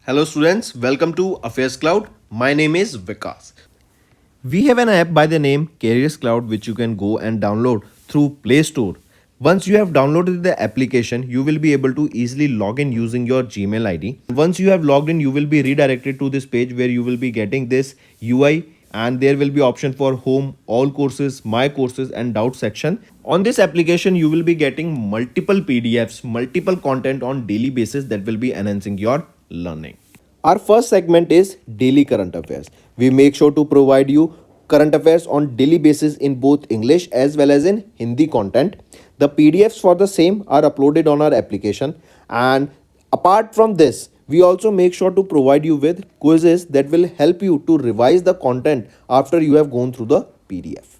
Hello students, welcome to AffairsCloud. My name is Vikas. We have an app by the name CareersCloud which you can go and download through Play Store. Once you have downloaded the application, you will be able to easily log in using your Gmail ID. Once you have logged in, you will be redirected to this page where you will be getting this UI and there will be option for home, all courses, my courses and doubt section. On this application, you will be getting multiple PDFs, multiple content on daily basis that will be enhancing your learning. Our first segment is daily current affairs. We make sure to provide you current affairs on daily basis in both English as well as in Hindi content. The PDFs for the same are uploaded on our application, and apart from this, we also make sure to provide you with quizzes that will help you to revise the content after you have gone through the PDF.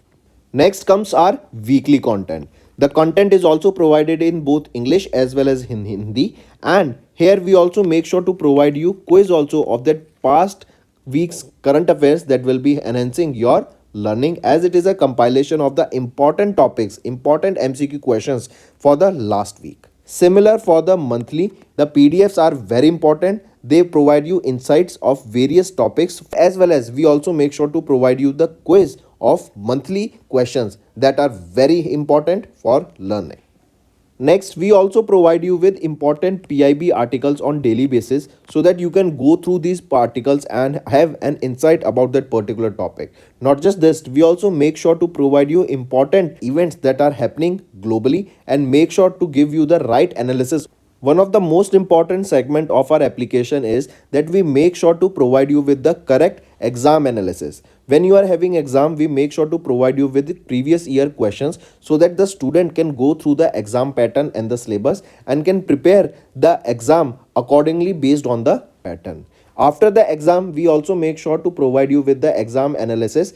Next comes our weekly content. The content is also provided in both English as well as in Hindi, and here we also make sure to provide you quiz also of that past week's current affairs that will be enhancing your learning, as it is a compilation of the important topics, important MCQ questions for the last week. Similar for the monthly, the PDFs are very important. They provide you insights of various topics, as well as we also make sure to provide you the quiz of monthly questions that are very important for learning. Next, we also provide you with important PIB articles on daily basis so that you can go through these articles and have an insight about that particular topic. Not just this, we also make sure to provide you important events that are happening globally and make sure to give you the right analysis. One of the most important segment of our application is that we make sure to provide you with the correct exam analysis. When you are having exam, we make sure to provide you with previous year questions so that the student can go through the exam pattern and the syllabus and can prepare the exam accordingly based on the pattern. After the exam, we also make sure to provide you with the exam analysis.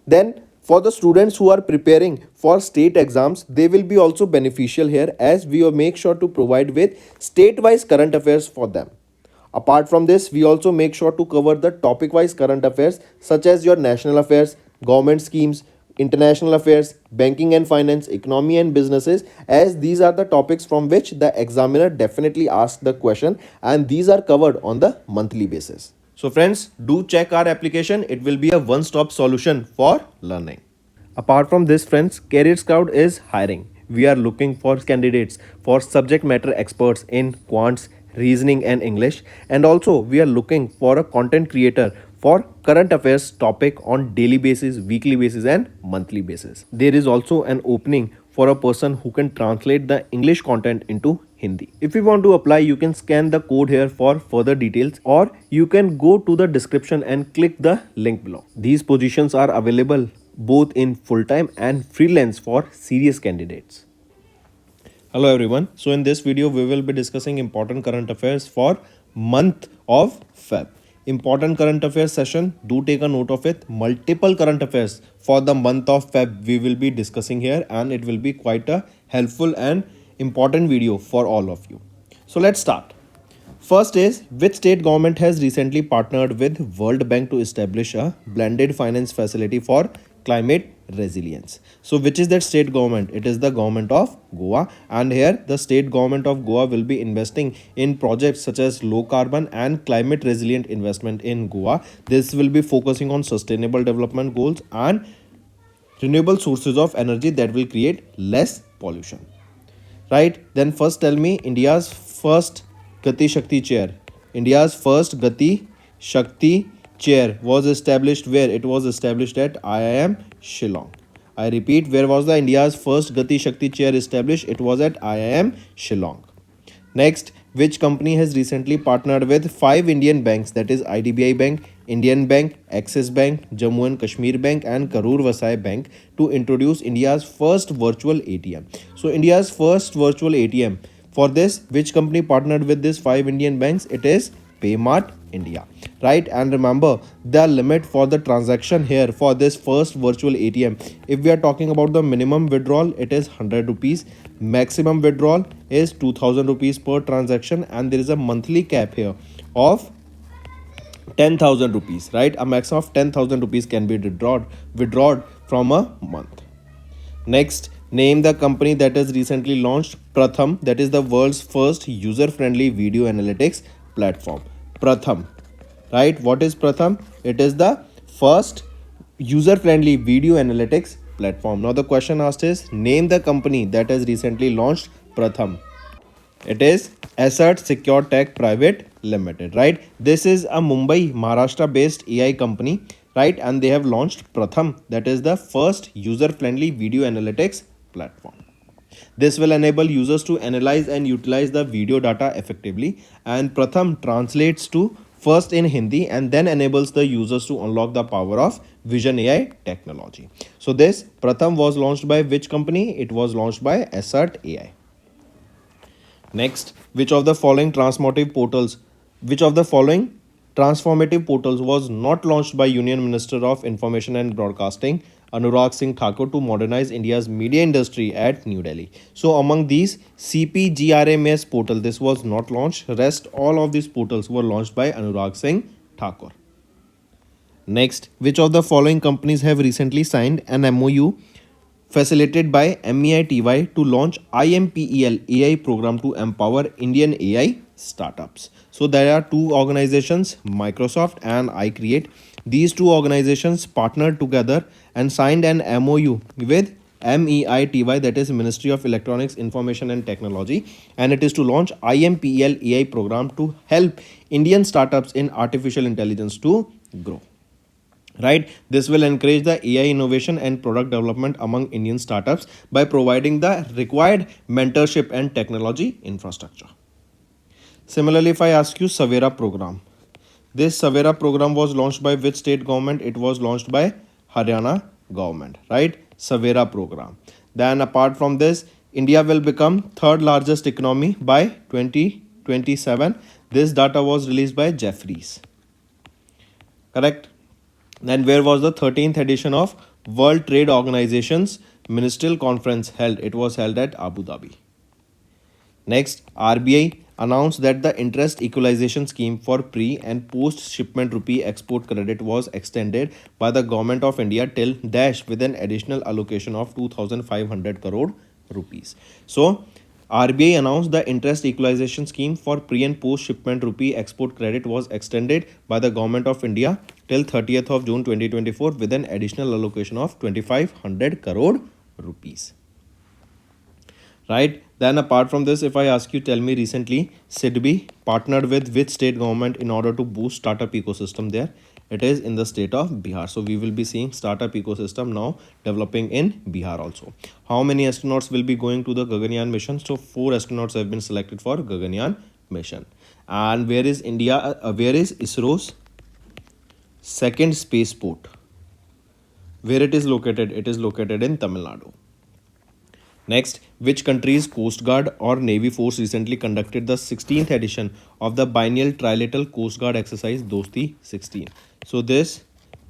Then for the students who are preparing for state exams, they will be also beneficial here, as we will make sure to provide with state-wise current affairs for them. Apart from this, we also make sure to cover the topic-wise current affairs such as your national affairs, government schemes, international affairs, banking and finance, economy and businesses, as these are the topics from which the examiner definitely asks the question, and these are covered on the monthly basis. So friends, do check our application. It will be a one-stop solution for learning. Apart from this, friends, CareersCloud is hiring. We are looking for candidates for subject matter experts in quants, reasoning and English, and also we are looking for a content creator for current affairs topic on daily basis, weekly basis and monthly basis. There is also an opening for a person who can translate the English content into Hindi. If you want to apply, you can scan the code here for further details, or you can go to the description and click the link below. These positions are available both in full-time and freelance for serious candidates. Hello everyone. So in this video, we will be discussing important current affairs for month of Feb. Important current affairs session. Do take a note of it. Multiple current affairs for the month of Feb we will be discussing here, and it will be quite a helpful and important video for all of you. So let's start. First is, which state government has recently partnered with World Bank to establish a blended finance facility for climate resilience? So which is that state government? It is the government of Goa, and here the state government of Goa will be investing in projects such as low carbon and climate resilient investment in Goa. This will be focusing on sustainable development goals and renewable sources of energy that will create less pollution. Right? Then first tell me India's first Gati Shakti chair. India's first Gati Shakti chair was established where? It was established at IIM Shillong. I repeat, where was the India's first Gati Shakti chair established? It was at IIM Shillong. Next, which company has recently partnered with 5 Indian banks, that is IDBI Bank, Indian Bank, Axis Bank, Jammu and Kashmir Bank and Karur Vasai Bank to introduce India's first virtual ATM? So India's first virtual ATM. For this, which company partnered with these 5 Indian banks? It is Paymart India, right? And remember, the limit for the transaction here for this first virtual ATM, if we are talking about the minimum withdrawal, it is 100 rupees. Maximum withdrawal is 2000 rupees per transaction, and there is a monthly cap here of 10,000 rupees, right? A max of 10,000 rupees can be withdrawn from a month. Next, name the company that has recently launched Pratham, that is the world's first user-friendly video analytics platform. Pratham. Right? What is Pratham? It is the first user-friendly video analytics platform. Now the question asked is name the company that has recently launched Pratham. It is Assert Secure Tech Private Limited, right? This is a Mumbai, Maharashtra based AI company, right? And they have launched Pratham, that is the first user friendly video analytics platform. This will enable users to analyze and utilize the video data effectively. And Pratham translates to first in Hindi and then enables the users to unlock the power of Vision AI technology. So this Pratham was launched by which company? It was launched by Assert AI. Next, which of the following transformative portals was not launched by Union Minister of Information and Broadcasting Anurag Singh Thakur to modernize India's media industry at New Delhi? So among these, CPGRMS portal, this was not launched. Rest all of these portals were launched by Anurag Singh Thakur. Next, which of the following companies have recently signed an MOU facilitated by MEITY to launch IMPEL AI program to empower Indian AI startups? So there are two organizations, Microsoft and iCreate. These two organizations partnered together and signed an MOU with MEITY, that is Ministry of Electronics, Information and Technology, and it is to launch IMPEL AI program to help Indian startups in artificial intelligence to grow. Right, this will encourage the AI innovation and product development among Indian startups by providing the required mentorship and technology infrastructure. Similarly, if I ask you Savera program, this Savera program was launched by which state government? It was launched by Haryana government, right? Savera program. Then apart from this, India will become third largest economy by 2027. This data was released by Jeffries. Correct. Then where was the 13th edition of World Trade Organization's Ministerial Conference held? It was held at Abu Dhabi. Next, RBI announced that the interest equalization scheme for pre and post shipment rupee export credit was extended by the government of India till dash with an additional allocation of 2500 crore rupees. So RBI announced the interest equalization scheme for pre and post shipment rupee export credit was extended by the government of India till 30th of June 2024 with an additional allocation of 2500 crore rupees. Right, then apart from this, if I ask you, tell me recently SIDBI partnered with which state government in order to boost startup ecosystem there? It is in the state of Bihar. So we will be seeing startup ecosystem now developing in Bihar also. How many astronauts will be going to the Gaganyaan mission? So 4 astronauts have been selected for Gaganyaan mission. And where is where is ISRO's second spaceport? Where it is located? It is located in Tamil Nadu. Next, which country's Coast Guard or Navy force recently conducted the 16th edition of the biennial trilateral Coast Guard exercise Dosti 16? So this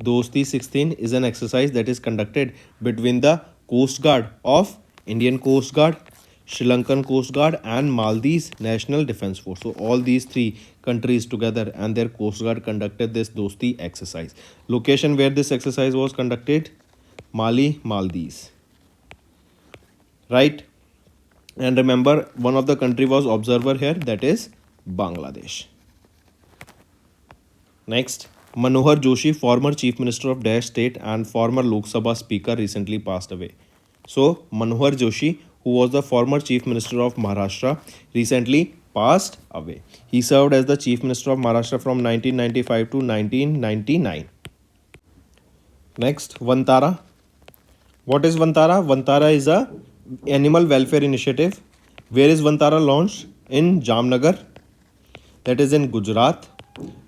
Dosti 16 is an exercise that is conducted between the Coast Guard of Indian Coast Guard, Sri Lankan Coast Guard and Maldives National Defence Force. So all these three countries together and their Coast Guard conducted this Dosti exercise. Location where this exercise was conducted? Mali, Maldives. Right, and remember one of the country was observer here, that is Bangladesh. Next, Manohar Joshi, former chief minister of Dash state and former Lok Sabha speaker, recently passed away. So Manohar Joshi, who was the former chief minister of Maharashtra, recently passed away. He served as the chief minister of Maharashtra from 1995 to 1999. Next, Vantara. What is Vantara? Vantara is a animal welfare initiative. Where is Vantara launched? In Jamnagar, that is in Gujarat,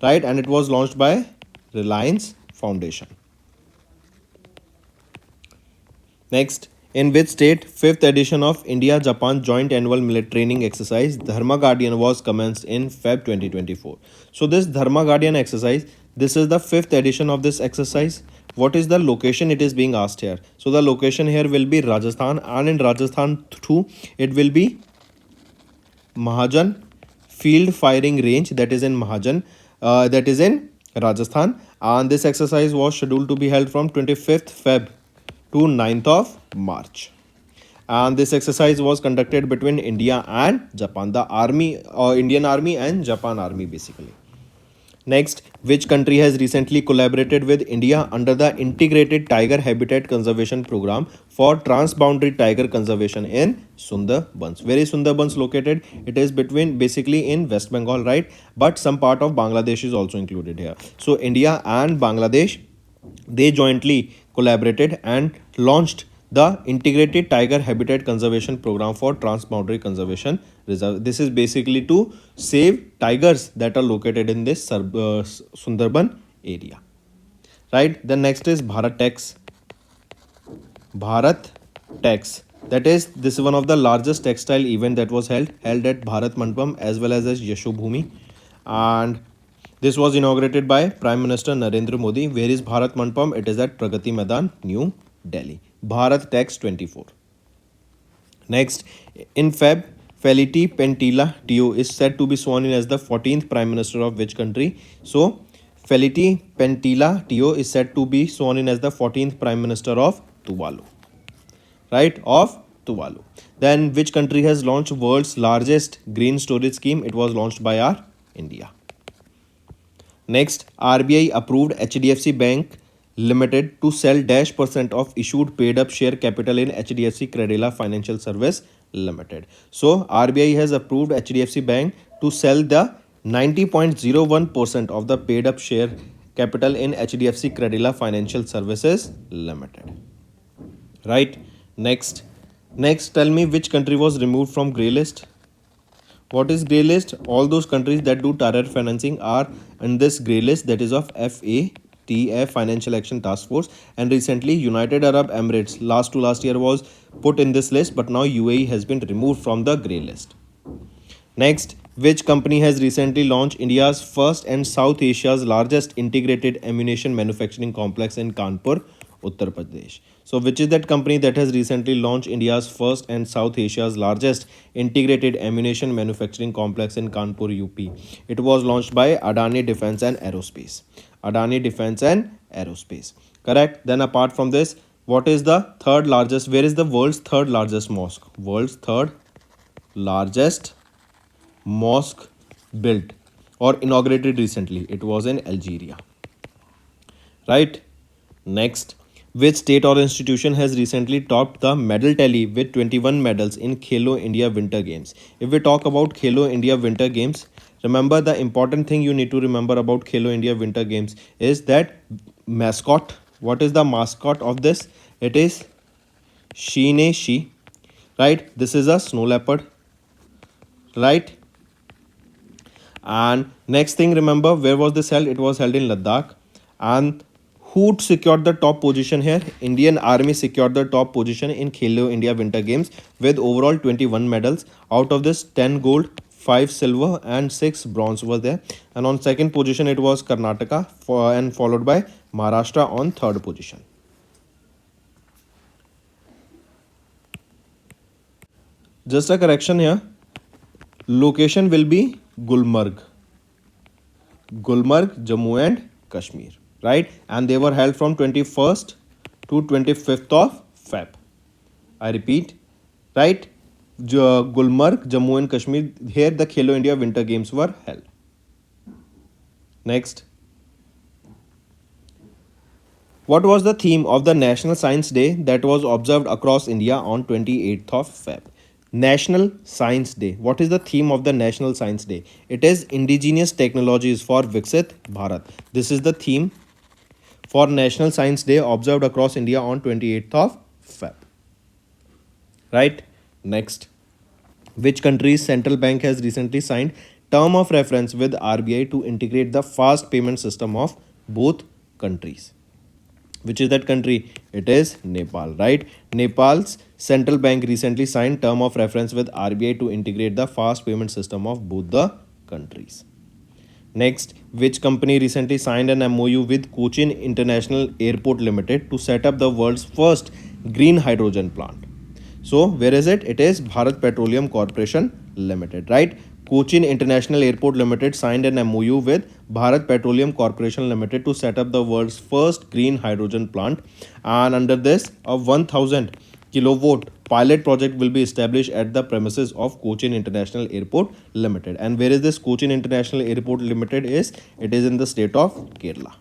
right? And it was launched by Reliance Foundation. Next, in which state 5th edition of India-Japan joint annual military training exercise Dharma Guardian was commenced in Feb 2024. So this Dharma Guardian exercise, this is the 5th edition of this exercise. What is the location? It is being asked here. So the location here will be Rajasthan, and in Rajasthan too it will be Mahajan Field Firing Range, that is in Mahajan, that is in Rajasthan, and this exercise was scheduled to be held from 25th Feb to 9th of March. And this exercise was conducted between India and Japan, the army, Indian army and Japan army basically. Next, which country has recently collaborated with India under the Integrated Tiger Habitat Conservation Program for transboundary tiger conservation in Sundarbans? Where is Sundarbans located? It is between basically in West Bengal, right? But some part of Bangladesh is also included here. So India and Bangladesh, they jointly collaborated and launched the Integrated Tiger Habitat Conservation Program for Transboundary Conservation Reserve. This is basically to save tigers that are located in this Sundarban area. Right? The next is Bharat Tax. Bharat Tax. That is, this is one of the largest textile event that was held at Bharat Mandapam as well as Yashobhumi, and this was inaugurated by Prime Minister Narendra Modi. Where is Bharat Mandapam? It is at Pragati Maidan, New Delhi. Bharat Tax 24. Next, in Feb, Felity Pentila Teo is said to be sworn in as the 14th Prime Minister of which country? So, Felity Pentila Teo is said to be sworn in as the 14th Prime Minister of Tuvalu. Right, of Tuvalu. Then, which country has launched world's largest green storage scheme? It was launched by our India. Next, RBI approved HDFC Bank Limited to sell -% of issued paid up share capital in HDFC Credila Financial Service Limited. So, RBI has approved HDFC Bank to sell the 90.01% of the paid up share capital in HDFC Credila Financial Services Limited. Right? Next, tell me which country was removed from grey list. What is grey list? All those countries that do terror financing are in this grey list, that is of FATF, Financial Action Task Force, and recently United Arab Emirates last year was put in this list, but now UAE has been removed from the grey list. Next, which company has recently launched India's first and South Asia's largest integrated ammunition manufacturing complex in Kanpur, Uttar Pradesh? So, which is that company that has recently launched India's first and South Asia's largest integrated ammunition manufacturing complex in Kanpur, UP? It was launched by Adani Defence and Aerospace. Adani Defence and Aerospace. Correct? Then apart from this, what is the third largest? Where is the world's third largest mosque? World's third largest mosque built or inaugurated recently. It was in Algeria. Right? Next, which state or institution has recently topped the medal tally with 21 medals in Khelo India Winter Games? If we talk about Khelo India Winter Games, remember the important thing you need to remember about Khelo India Winter Games is that mascot. What is the mascot of this? It is Shine Shi. Right? This is a snow leopard. Right? And next thing, remember where was this held? It was held in Ladakh. And who secured the top position here? Indian Army secured the top position in Khelo India Winter Games with overall 21 medals. Out of this, 10 gold, 5 silver and 6 bronze was there. And on second position, it was Karnataka and followed by Maharashtra on third position. Just a correction here. Location will be Gulmarg, Jammu and Kashmir. Right? And they were held from 21st to 25th of Feb. I repeat, right? Gulmarg, Jammu and Kashmir, here the Khelo India Winter Games were held. Next. What was the theme of the National Science Day that was observed across India on 28th of Feb? National Science Day. What is the theme of the National Science Day? It is Indigenous Technologies for Viksit Bharat. This is the theme for National Science Day observed across India on 28th of Feb. Right? Next. Which country's central bank has recently signed term of reference with RBI to integrate the fast payment system of both countries? Which is that country? It is Nepal, right? Nepal's central bank recently signed term of reference with RBI to integrate the fast payment system of both the countries. Next, which company recently signed an MOU with Cochin International Airport Limited to set up the world's first green hydrogen plant? So, where is it? It is Bharat Petroleum Corporation Limited, right? Cochin International Airport Limited signed an MOU with Bharat Petroleum Corporation Limited to set up the world's first green hydrogen plant, and under this a 1000 kilowatt pilot project will be established at the premises of Cochin International Airport Limited. And where is this Cochin International Airport Limited is? It is in the state of Kerala.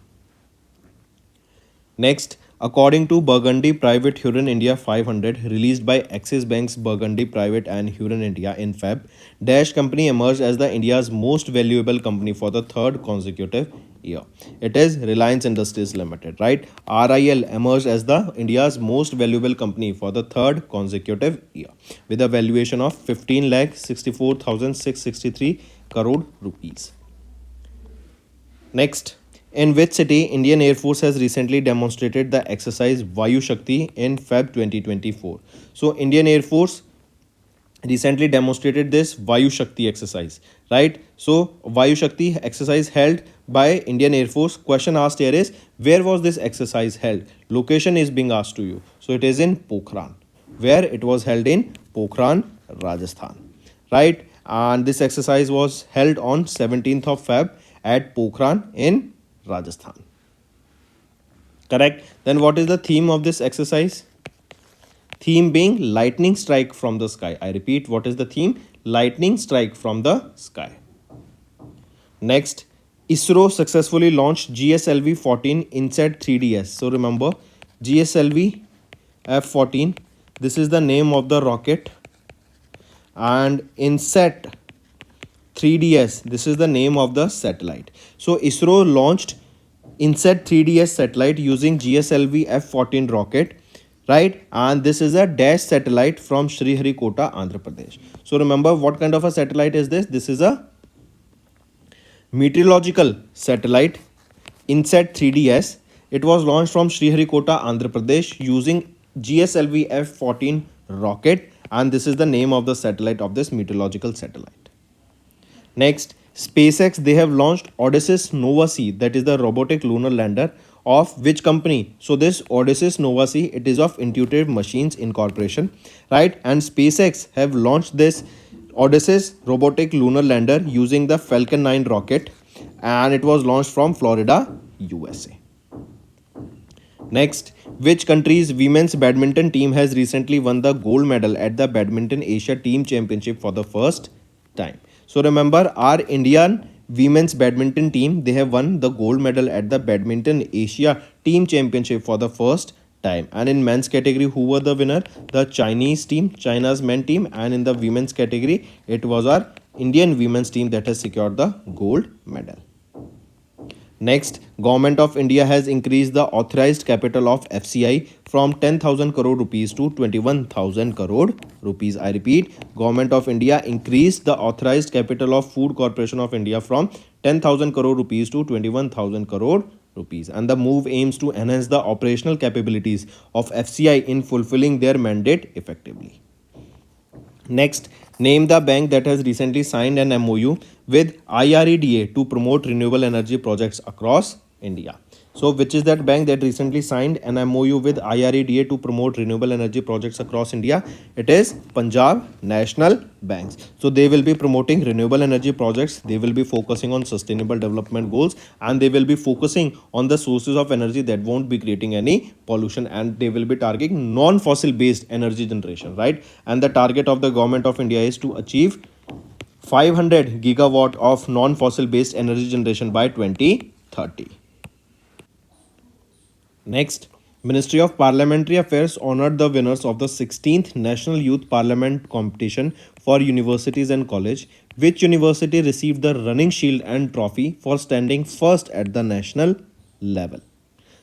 Next, according to Burgundy Private Huron India 500 released by Axis Bank's Burgundy Private and Huron India in Feb, Dash Company emerged as the India's most valuable company for the third consecutive year. It is Reliance Industries Limited, right? RIL emerged as the India's most valuable company for the third consecutive year with a valuation of 15,64,663 crore rupees. Next, in which city Indian Air Force has recently demonstrated the exercise Vayu Shakti in Feb 2024? So Indian Air Force recently demonstrated this Vayu Shakti exercise, right? So Vayu Shakti exercise held by Indian Air Force. Question asked here is, where was this exercise held? Location is being asked to you. So it is in Pokhran. Where? It was held in Pokhran, Rajasthan, right? And this exercise was held on 17th of Feb at Pokhran in Rajasthan. Correct. Then what is the theme of this exercise? Theme being lightning strike from the sky. I repeat, what is the theme? Lightning strike from the sky. Next, ISRO successfully launched GSLV 14 INSAT 3DS. So remember, GSLV F14, this is the name of the rocket, and INSAT 3DS, this is the name of the satellite. So ISRO launched INSAT 3DS satellite using GSLV F14 rocket, right? And this is a Dash satellite from Sriharikota, Andhra Pradesh. So remember, what kind of a satellite is this? This is a meteorological satellite, INSAT 3DS. It was launched from Sriharikota, Andhra Pradesh using GSLV F14 rocket, and this is the name of the satellite of this meteorological satellite. Next, SpaceX, they have launched Odysseus Nova C, that is the robotic lunar lander of which company? So this Odysseus Nova C, it is of Intuitive Machines Incorporation, right? And SpaceX have launched this Odysseus robotic lunar lander using the Falcon 9 rocket, and it was launched from Florida, USA. Next, which country's women's badminton team has recently won the gold medal at the Badminton Asia Team Championship for the first time? So remember, our Indian women's badminton team, they have won the gold medal at the Badminton Asia Team Championship for the first time. And in men's category, who were the winner? The Chinese team, China's men team. And in the women's category, it was our Indian women's team that has secured the gold medal. Next, Government of India has increased the authorized capital of FCI from 10,000 crore rupees to 21,000 crore rupees. I repeat, Government of India increased the authorized capital of Food Corporation of India from 10,000 crore rupees to 21,000 crore rupees. And the move aims to enhance the operational capabilities of FCI in fulfilling their mandate effectively. Next, name the bank that has recently signed an MOU with IREDA to promote renewable energy projects across India. So which is that bank that recently signed an MOU with IREDA to promote renewable energy projects across India? It is Punjab National Banks. So they will be promoting renewable energy projects. They will be focusing on sustainable development goals, and they will be focusing on the sources of energy that won't be creating any pollution, and they will be targeting non-fossil based energy generation, right? And the target of the Government of India is to achieve 500 gigawatt of non-fossil based energy generation by 2030. Next, Ministry of Parliamentary Affairs honored the winners of the 16th National Youth Parliament Competition for Universities and College. Which university received the running shield and trophy for standing first at the national level?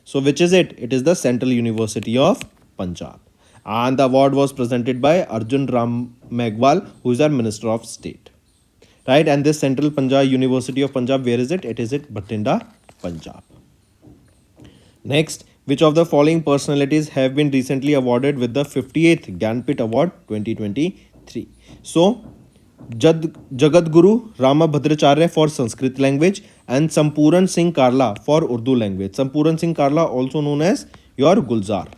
So which is it? It is the Central University of Punjab. And the award was presented by Arjun Ram Meghwal, who is our Minister of State. Right? And this Central Punjab University of Punjab, where is it? It is at Bathinda, Punjab. Next, which of the following personalities have been recently awarded with the 58th Gyanpit Award 2023? So, Jagat Guru Ramabhadracharya for Sanskrit language and Sampuran Singh Karla for Urdu language. Sampuran Singh Karla, also known as your Gulzar.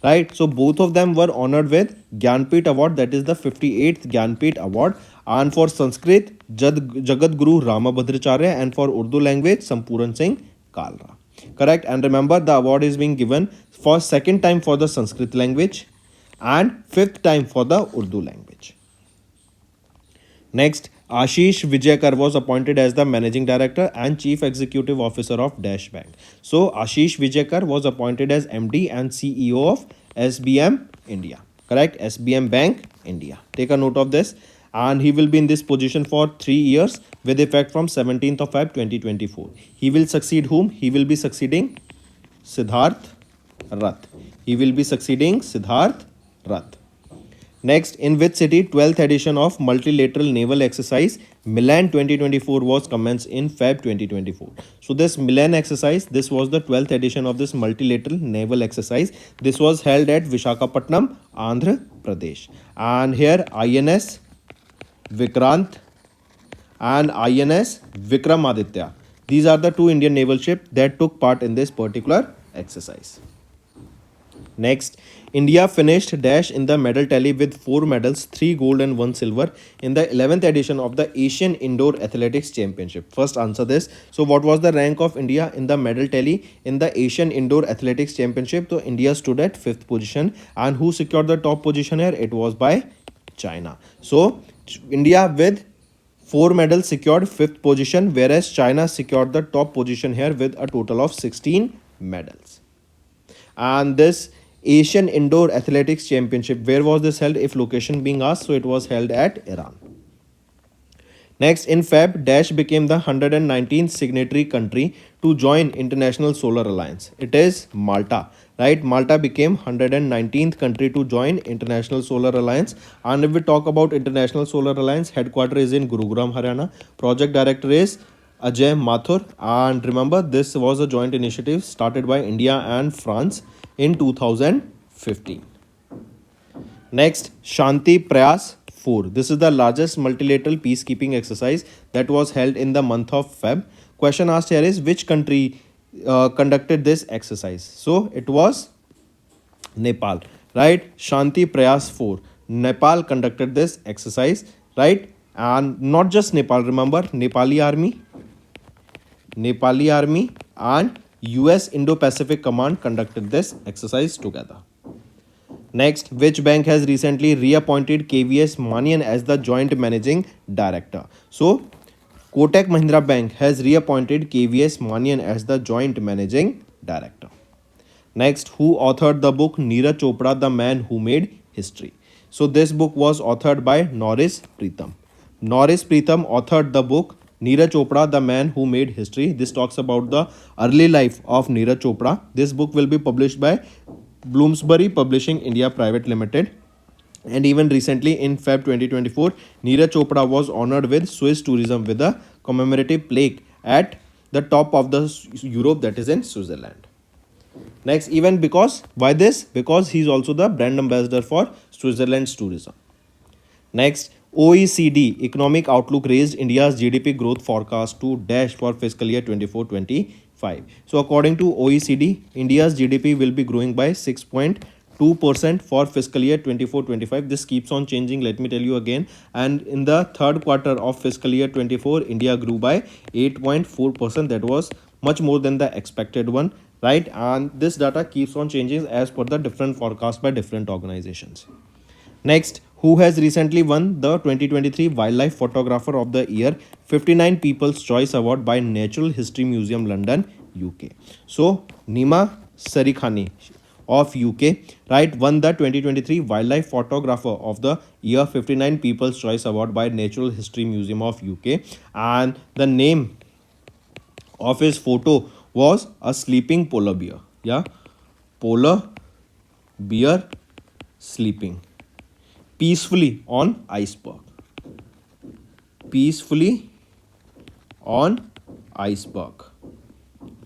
Right? So, both of them were honored with Gyanpit Award, that is the 58th Gyanpit Award. And for Sanskrit, Jagat Guru Ramabhadracharya, and for Urdu language, Sampuran Singh Kalra. Correct? And remember, the award is being given for second time for the Sanskrit language, and fifth time for the Urdu language. Next, Ashish Vijayakar was appointed as the Managing Director and Chief Executive Officer of Dash Bank. So, Ashish Vijayakar was appointed as MD and CEO of SBM India. Correct? SBM Bank India. Take a note of this. And he will be in this position for 3 years with effect from 17th of Feb 2024. He will succeed whom? He will be succeeding Siddharth Rath. He will be succeeding Siddharth Rath. Next, in which city 12th edition of multilateral naval exercise Milan 2024 was commenced in Feb 2024. So this Milan exercise, this was the 12th edition of this multilateral naval exercise. This was held at Vishakhapatnam, Andhra Pradesh. And here INS Vikrant and INS Vikramaditya. These are the two Indian naval ships that took part in this particular exercise. Next, India finished dash in the medal tally with 4 medals, 3 gold and 1 silver in the 11th edition of the Asian Indoor Athletics Championship. First answer this. So what was the rank of India in the medal tally in the Asian Indoor Athletics Championship? So India stood at 5th position, and who secured the top position here? It was by China. So India with 4 medals secured 5th position, whereas China secured the top position here with a total of 16 medals. And this Asian Indoor Athletics Championship, where was this held if location being asked? So it was held at Iran. Next, in Feb, Dash became the 119th signatory country to join International Solar Alliance. It is Malta, right? Malta became 119th country to join International Solar Alliance. And if we talk about International Solar Alliance, headquarters is in Gurugram, Haryana. Project director is Ajay Mathur. And remember, this was a joint initiative started by India and France in 2015. Next, Shanti Prayas 4. This is the largest multilateral peacekeeping exercise that was held in the month of Feb. Question asked here is which country conducted this exercise? So it was Nepal, right? Shanti Prayas 4. Nepal conducted this exercise, right? And not just Nepal, remember Nepali Army and US Indo-Pacific Command conducted this exercise together. Next, which bank has recently reappointed KVS Manian as the joint managing director? So, Kotak Mahindra Bank has reappointed KVS Manian as the joint managing director. Next, who authored the book Neeraj Chopra, the Man Who Made History? So, this book was authored by Norris Pritham. Norris Pritham authored the book Neeraj Chopra, the Man Who Made History. This talks about the early life of Neeraj Chopra. This book will be published by Bloomsbury Publishing India Private Limited. And even recently in Feb 2024, Neeraj Chopra was honored with Swiss tourism with a commemorative plaque at the top of the Europe, that is in Switzerland. Next, even because, why this? Because he is also the brand ambassador for Switzerland's tourism. Next, OECD Economic Outlook raised India's GDP growth forecast to dash for fiscal year 24-25. So according to OECD, India's GDP will be growing by 6.2% for fiscal year 24-25. This keeps on changing, let me tell you again. And in the third quarter of fiscal year 24, India grew by 8.4%. That was much more than the expected one, right? And this data keeps on changing as per the different forecasts by different organizations. Next, who has recently won the 2023 Wildlife Photographer of the Year 59 People's Choice Award by Natural History Museum, London, UK. So, Nima Sarikhani of UK, right, won the 2023 Wildlife Photographer of the Year 59 People's Choice Award by Natural History Museum of UK. And the name of his photo was a sleeping polar bear. Yeah, polar bear sleeping peacefully on iceberg. Peacefully on iceberg.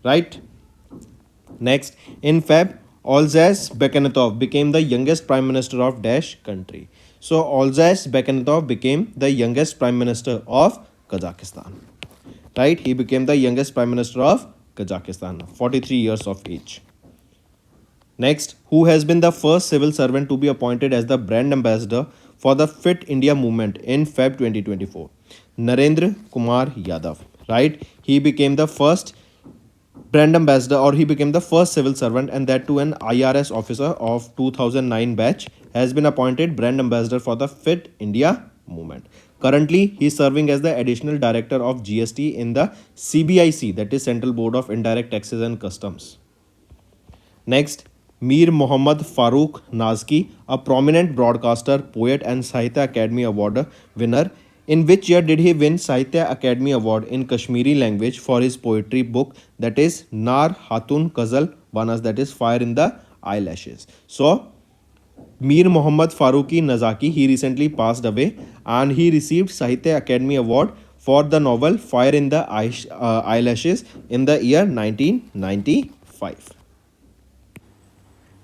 Right? Next, in Feb, Olzas Bekhanatov became the youngest Prime Minister of Dash country. So, Olzas Bekhanatov became the youngest Prime Minister of Kazakhstan. Right? He became the youngest Prime Minister of Kazakhstan, 43 years of age. Next, who has been the first civil servant to be appointed as the brand ambassador for the Fit India movement in Feb 2024? Narendra Kumar Yadav, right? He became the first brand ambassador, or he became the first civil servant, and that too an IRS officer of 2009 batch, has been appointed brand ambassador for the Fit India movement. Currently, he is serving as the additional director of GST in the CBIC, that is Central Board of Indirect Taxes and Customs. Next, Mir Mohammad Farooq Nazki, a prominent broadcaster, poet, and Sahitya Academy Award winner. In which year did he win Sahitya Academy Award in Kashmiri language for his poetry book, that is Nar Hatun Kazal Banas, that is Fire in the Eyelashes? So, Mir Mohammad Farooqi Nazaki, he recently passed away and he received Sahitya Academy Award for the novel Fire in the Eyelashes in the year 1995.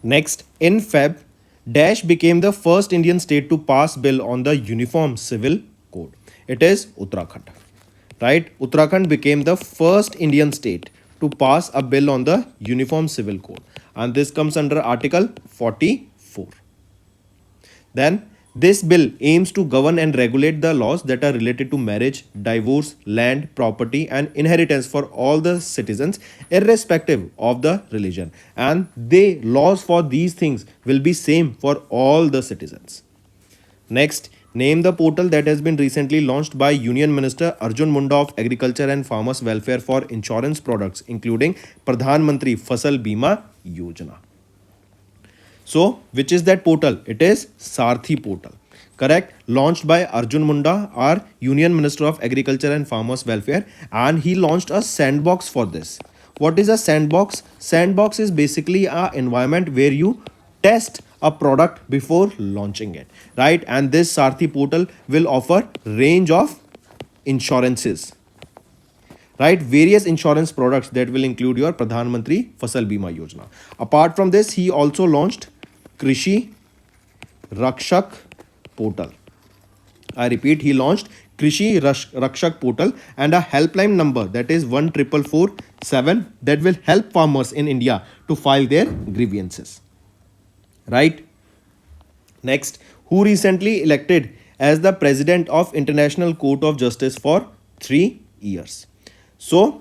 Next, in Feb, Dash became the first Indian state to pass bill on the Uniform Civil Code. It is Uttarakhand. Right? Uttarakhand became the first Indian state to pass a bill on the Uniform Civil Code. And this comes under Article 44. Then, this bill aims to govern and regulate the laws that are related to marriage, divorce, land, property, and inheritance for all the citizens, irrespective of the religion. And the laws for these things will be same for all the citizens. Next, name the portal that has been recently launched by Union Minister Arjun Munda of Agriculture and Farmers Welfare for insurance products, including Pradhan Mantri Fasal Bima Yojana. So, which is that portal? It is Sarthi portal. Correct? Launched by Arjun Munda, our Union Minister of Agriculture and Farmers Welfare, and he launched a sandbox for this. What is a sandbox? Sandbox is basically an environment where you test a product before launching it, right? And this Sarthi portal will offer range of insurances, right? Various insurance products that will include your Pradhan Mantri Fasal Bima Yojana. Apart from this, he also launched Krishi Rakshak portal. I repeat, he launched Krishi Rakshak portal and a helpline number, that is 14447, that will help farmers in India to file their grievances. Right? Next, who recently elected as the president of International Court of Justice for 3 years? So,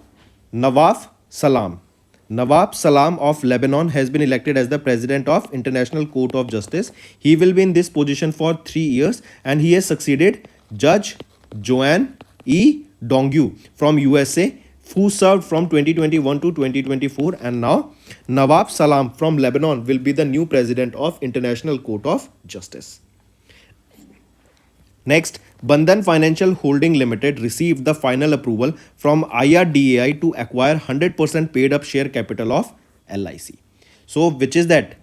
Nawaf Salam. Nawab Salam of Lebanon has been elected as the president of International Court of Justice. He will be in this position for 3 years and he has succeeded Judge Joanne E. Dongyu from USA, who served from 2021 to 2024, and now Nawab Salam from Lebanon will be the new president of International Court of Justice. Next, Bandhan Financial Holding Limited received the final approval from IRDAI to acquire 100% paid up share capital of LIC. So, which is that?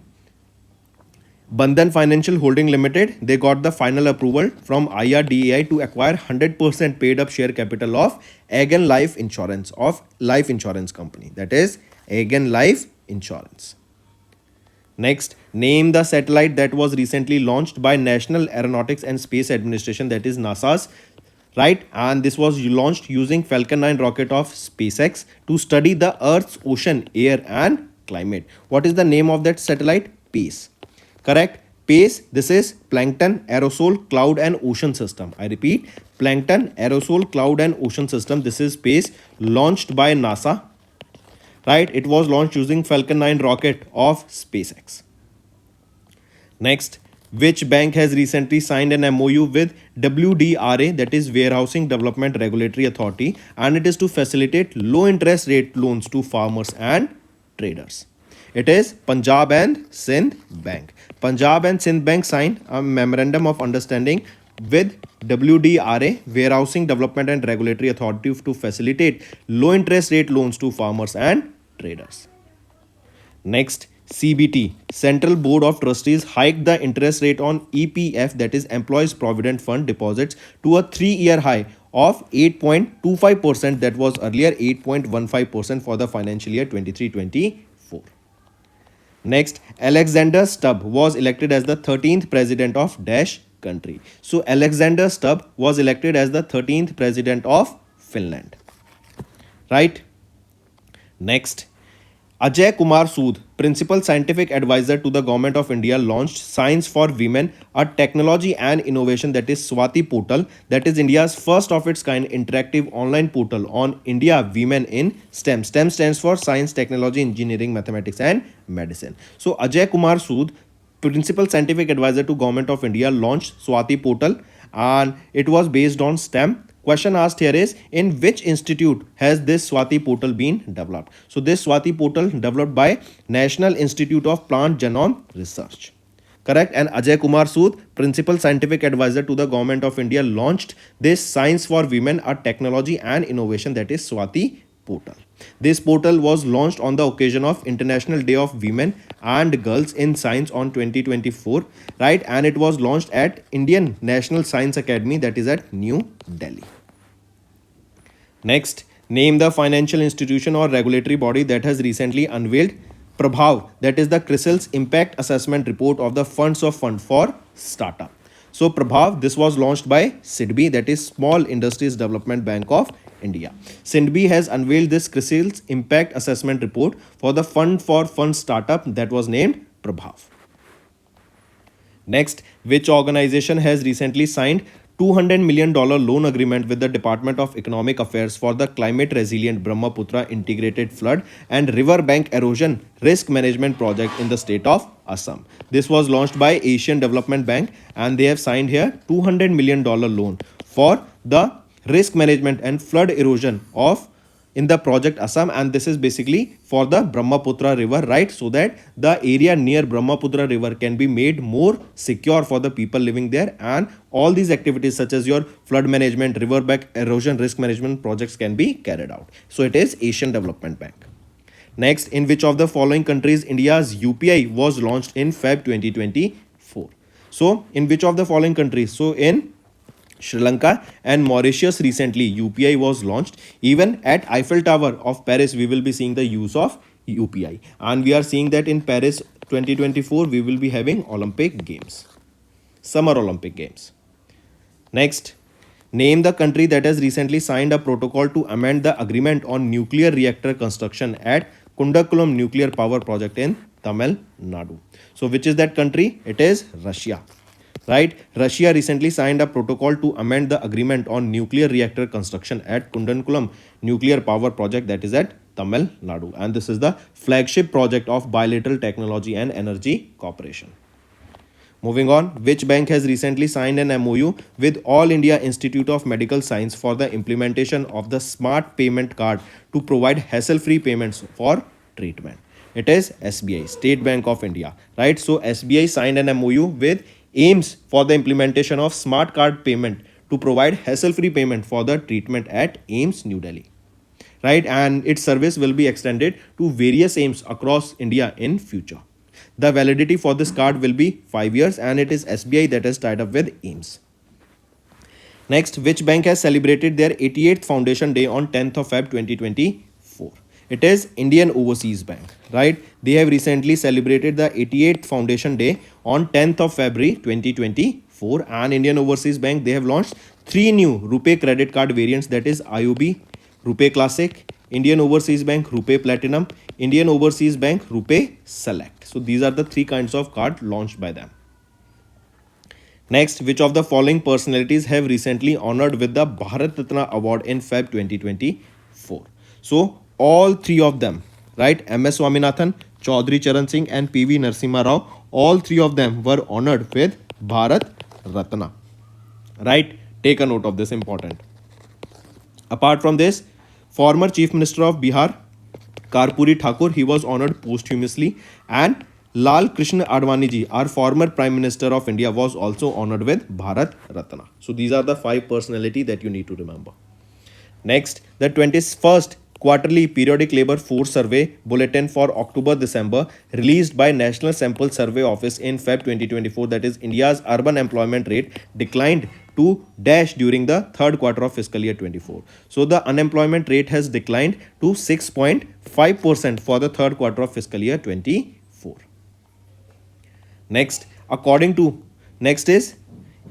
Bandhan Financial Holding Limited, they got the final approval from IRDAI to acquire 100% paid up share capital of Aegon Life Insurance, of life insurance company, that is Aegon Life Insurance. Next, name the satellite that was recently launched by National Aeronautics and Space Administration, that is NASA's, right? And this was launched using Falcon 9 rocket of SpaceX to study the Earth's ocean, air and climate. What is the name of that satellite? PACE. Correct? PACE, this is Plankton, Aerosol, Cloud and Ocean System. I repeat, Plankton, Aerosol, Cloud and Ocean System. This is PACE, launched by NASA. Right? It was launched using Falcon 9 rocket of SpaceX. Next, which bank has recently signed an MOU with WDRA, that is Warehousing Development Regulatory Authority, and it is to facilitate low interest rate loans to farmers and traders? It is Punjab and Sindh Bank. Punjab and Sindh Bank signed a memorandum of understanding with WDRA, Warehousing Development and Regulatory Authority, to facilitate low interest rate loans to farmers and traders. Next, CBT, Central Board of Trustees, hiked the interest rate on EPF, that is Employees Provident Fund deposits, to a 3-year high of 8.25%, that was earlier 8.15% for the financial year 23-24. Next, Alexander Stubb was elected as the 13th president of Dash country. So, Alexander Stubb was elected as the 13th president of Finland. Right? Next, Ajay Kumar Sood, Principal Scientific Advisor to the Government of India, launched Science for Women, a technology and innovation, that is Swati portal, that is India's first of its kind interactive online portal on India Women in STEM. STEM stands for Science, Technology, Engineering, Mathematics and Medicine. So Ajay Kumar Sood, Principal Scientific Advisor to Government of India launched Swati portal, and it was based on STEM. Question asked here is, in which institute has this Swati portal been developed? So this Swati portal developed by National Institute of Plant Genome Research. Correct. And Ajay Kumar Sood, Principal Scientific Advisor to the Government of India, launched this Science for Women, a technology and innovation, that is Swati portal. This portal was launched on the occasion of International Day of Women and Girls in Science on 2024, right? And it was launched at Indian National Science Academy, that is at New Delhi. Next, name the financial institution or regulatory body that has recently unveiled Prabhav, that is the CRISIL's impact assessment report of the funds of fund for startup. So Prabhav, this was launched by SIDBI, that is Small Industries Development Bank of India. SIDBI has unveiled this CRISIL's impact assessment report for the fund for fund startup that was named Prabhav. Next, which organization has recently signed $200 million loan agreement with the Department of Economic Affairs for the climate resilient Brahmaputra integrated flood and river bank erosion risk management project in the state of Assam? This was launched by Asian Development Bank, and they have signed here $200 million loan for the risk management and flood erosion of in the project Assam, and this is basically for the Brahmaputra river, right? So that the area near Brahmaputra river can be made more secure for the people living there, and all these activities such as your flood management, river bank erosion risk management projects can be carried out. So it is Asian Development Bank. Next, in which of the following countries India's UPI was launched in Feb 2024? So in which of the following countries? So in Sri Lanka and Mauritius recently UPI was launched. Even at Eiffel Tower of Paris we will be seeing the use of UPI, and we are seeing that in Paris 2024 we will be having Olympic Games, Summer Olympic Games. Next, name the country that has recently signed a protocol to amend the agreement on nuclear reactor construction at Kundakulam Nuclear Power Project in Tamil Nadu. So which is that country? It is Russia. Right? Russia recently signed a protocol to amend the agreement on nuclear reactor construction at Kundankulam Nuclear Power Project, that is at Tamil Nadu. And this is the flagship project of Bilateral Technology and Energy Cooperation. Moving on, which bank has recently signed an MOU with All India Institute of Medical Science for the implementation of the Smart Payment Card to provide hassle-free payments for treatment? It is SBI, State Bank of India, right? So SBI signed an MOU with AIMS for the implementation of smart card payment to provide hassle-free payment for the treatment at AIMS New Delhi, right? And its service will be extended to various AIMS across India in future. The validity for this card will be 5 years, and it is SBI that is tied up with AIMS. Next, which bank has celebrated their 88th Foundation Day on 10th of Feb 2024? It is Indian Overseas Bank, right? They have recently celebrated the 88th Foundation Day on 10th of February 2024, and Indian Overseas Bank, they have launched 3 new RuPay credit card variants, that is IOB, RuPay Classic, Indian Overseas Bank RuPay Platinum, Indian Overseas Bank RuPay Select. So these are the 3 kinds of card launched by them. Next, which of the following personalities have recently honored with the Bharat Ratna Award in Feb 2024? So all 3 of them, right? MS Swaminathan, Chaudhary Charan Singh and PV Narasimha Rao, all 3 of them were honored with Bharat Ratna, right? Take a note of this, important. Apart from this, former Chief Minister of Bihar, Karpuri Thakur, he was honored posthumously, and Lal Krishna Advani ji, our former Prime Minister of India, was also honored with Bharat Ratna. So these are the 5 personalities that you need to remember. Next, the 21st Quarterly Periodic Labour Force Survey Bulletin for October-December released by National Sample Survey Office in Feb 2024, that is India's urban employment rate declined to dash during the third quarter of fiscal year 24. So the unemployment rate has declined to 6.5% for the third quarter of fiscal year 24. Next is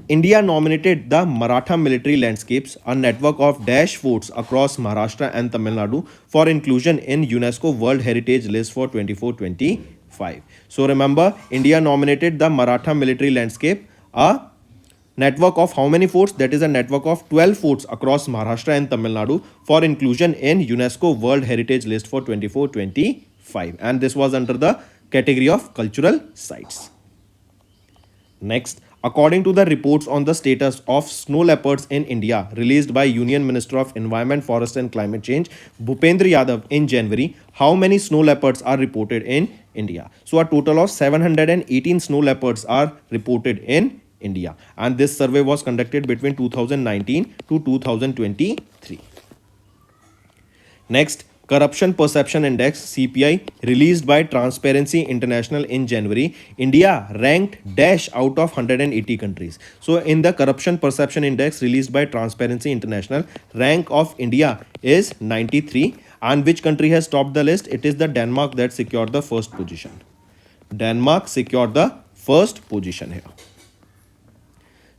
India nominated the Maratha Military Landscapes, a network of dash forts across Maharashtra and Tamil Nadu, for inclusion in UNESCO World Heritage List for 24-25. So remember, India nominated the Maratha Military Landscape, a network of how many forts? That is a network of 12 forts across Maharashtra and Tamil Nadu for inclusion in UNESCO World Heritage List for 24-25. And this was under the category of cultural sites. Next, according to the reports on the status of snow leopards in India released by Union Minister of Environment, Forest and Climate Change, Bhupendra Yadav in January, how many snow leopards are reported in India? So a total of 718 snow leopards are reported in India, and this survey was conducted between 2019 to 2023. Next, Corruption Perception Index CPI released by Transparency International in January, India ranked dash out of 180 countries. So in the Corruption Perception Index released by Transparency International, rank of India is 93, and which country has topped the list? It is the Denmark that secured the first position. Denmark secured the first position here.